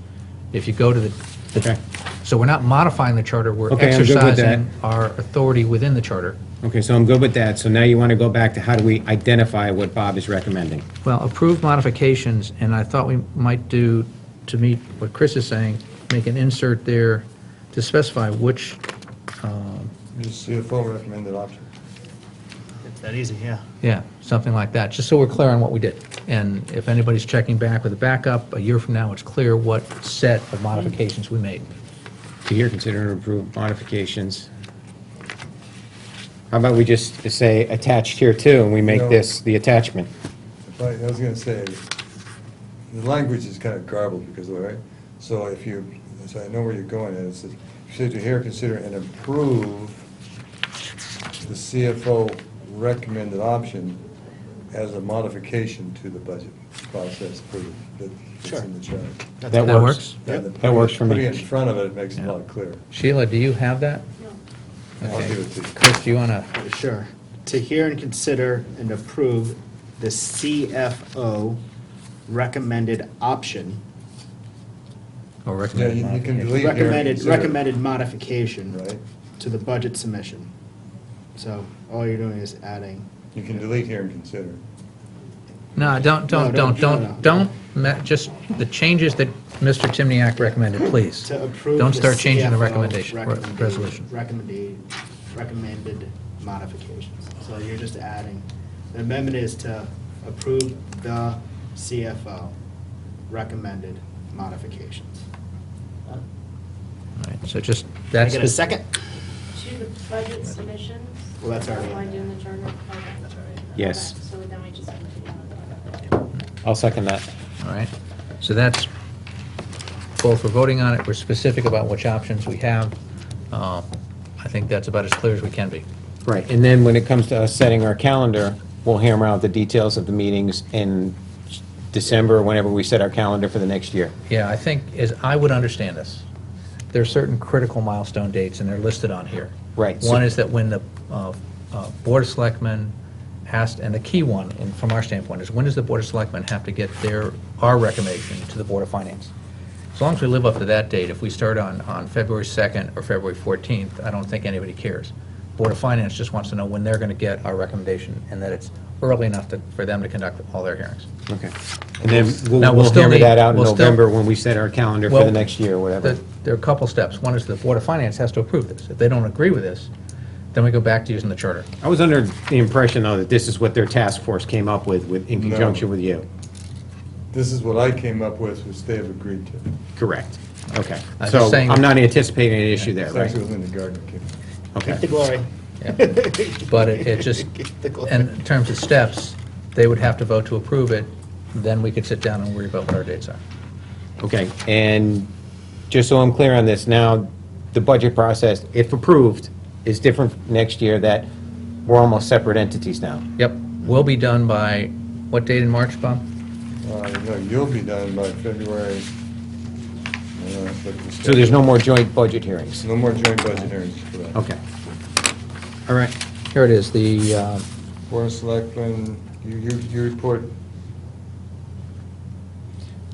if you go to the, Okay. so we're not modifying the charter, we're Okay, I'm good with exercising that. our authority within the charter. Okay, so I'm good with that. So now you want to go back to how do we identify what Bob is recommending? Well, approved modifications, and I thought we might do, to meet what Chris is saying, make an insert there to specify which, Just CFO recommended option. It's that easy, yeah. yeah, something like that, just so we're clear on what we did. And if anybody's checking back with a backup, a year from now, it's clear what set of modifications we made. To hear, consider, and approve modifications. How about we just say attached here too, and we make No. this the attachment? I was gonna say, the language is kind of garbled because, of right? So if you, so I know where you're going, and it says, you say to hear, consider, and approve the CFO recommended option as a modification to the budget process for that's Sure. in the chart. That works? And That works for me. Putting it in front of it makes it a lot clearer. Sheila, do you have that? I'll Okay. give it to you. Chris, do you want to? Sure. To hear and consider and approve the CFO recommended option, Or Yeah, recommend you can modification? delete here. and recommended, consider, recommended modification Right? to the budget submission. So all you're doing is adding. You can delete here and consider. No, don't, just the changes that Mr. Timniak recommended, please. To approve. Don't the start changing the CFO recommendation, recommended- resolution. Recommended modifications. So you're just adding, the amendment is to approve the CFO recommended modifications. All right, so just, Can I that's. get a second? To the budget submissions? Well, that's already- Outlined in the charter? Okay. Yes. So then we just continue on. I'll second that. All right, so that's, both we're voting on it, we're specific about which options we have. I think that's about as clear as we can be. Right, and then when it comes to us setting our calendar, we'll hammer out the details of the meetings in December, or whenever we set our calendar for the next year. Yeah, I think, as I would understand this, there are certain critical milestone dates, and they're listed on here. Right, so- One is that when the Board of Selectmen has, and the key one, and from our standpoint, is when does the Board of Selectmen have to get our recommendation to the Board of Finance? As long as we live up to that date, if we start on February 2nd or February 14th, I don't think anybody cares. Board of Finance just wants to know when they're going to get our recommendation, and that it's early enough for them to conduct all their hearings. Okay. And then Now, we'll still hammer need- that out in we'll still- November when we set our calendar for Well, the next year, or whatever. There are a couple steps. One is the Board of Finance has to approve this. If they don't agree with this, Then we go back to using the charter. I was under the impression, though, that this is what their task force came up with in No. conjunction with you. This is what I came up with, which they have agreed to. Correct. Okay. I was So just saying- I'm not anticipating an issue there, It's right? actually within the Gardner came. Keep the Okay. glory. Yeah. But it just, Keep the glory. in terms of steps, they would have to vote to approve it, then we could sit down and worry about what our dates are. Okay, and just so I'm clear on this, now, the budget process, if approved, is different next year, that we're almost separate entities now. Yep, we'll be done by, what date in March, Bob? No, you'll be done by February. So there's no more joint budget hearings? No more joint budget hearings for that. Okay. All right. Here it is, the, Board of Selectmen, you report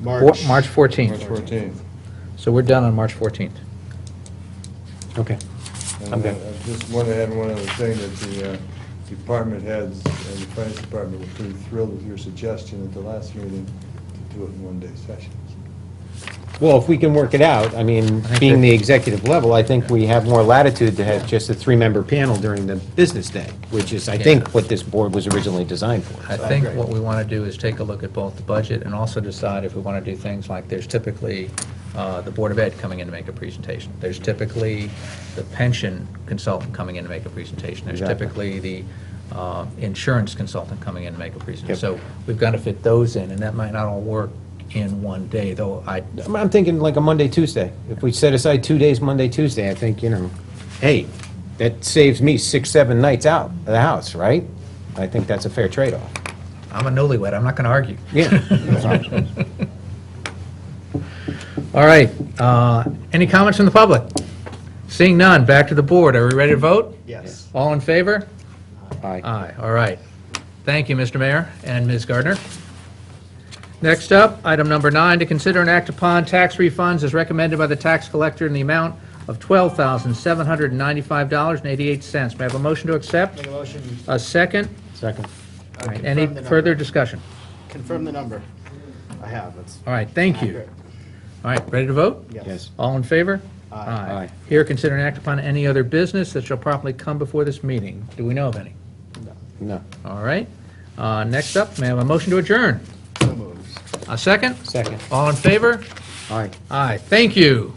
March. March 14th. March 14th. So we're done on March 14th. Okay. And I'm good. I just want to add one other thing, that the department heads and the finance department were pretty thrilled with your suggestion at the last meeting to do it in one-day sessions. Well, if we can work it out, I mean, think being that- the executive level, I think we have more latitude to have just a three-member panel during the business day, which is, I think, what this board was originally designed for. I think what we want to do is take a look at both the budget and also decide if we want to do things like, there's typically the Board of Ed coming in to make a presentation. There's typically the pension consultant coming in to make a presentation. There's Exactly. typically the insurance consultant coming in to make a presentation. Yep. So we've got to fit those in, and that might not all work in one day, though I'm thinking like a Monday, Tuesday. If we set aside 2 days, Monday, Tuesday, I think, hey, that saves me 6, 7 nights out of the house, right? I think that's a fair trade-off. I'm a newlywed, I'm not going to argue. Yeah. All right, any comments from the public? Seeing none, back to the board. Are we ready to vote? Yes. All in favor? Aye. Aye, all right. Thank you, Mr. Mayor and Ms. Gardner. Next up, item number 9, to consider and act upon tax refunds as recommended by the tax collector in the amount of $12,795.88. May I have a motion to accept? Make a motion. A second? Second. All right, Confirm any the number. further discussion? Confirm the number. I have, it's All right, thank you. accurate. All right, ready to vote? Yes. All in favor? Aye. Aye. Here, consider and act upon any other business that shall properly come before this meeting. Do we know of any? No. All right. Next up, may I have a motion to adjourn? So moved. A second? Second. All in favor? Aye. Aye, thank you.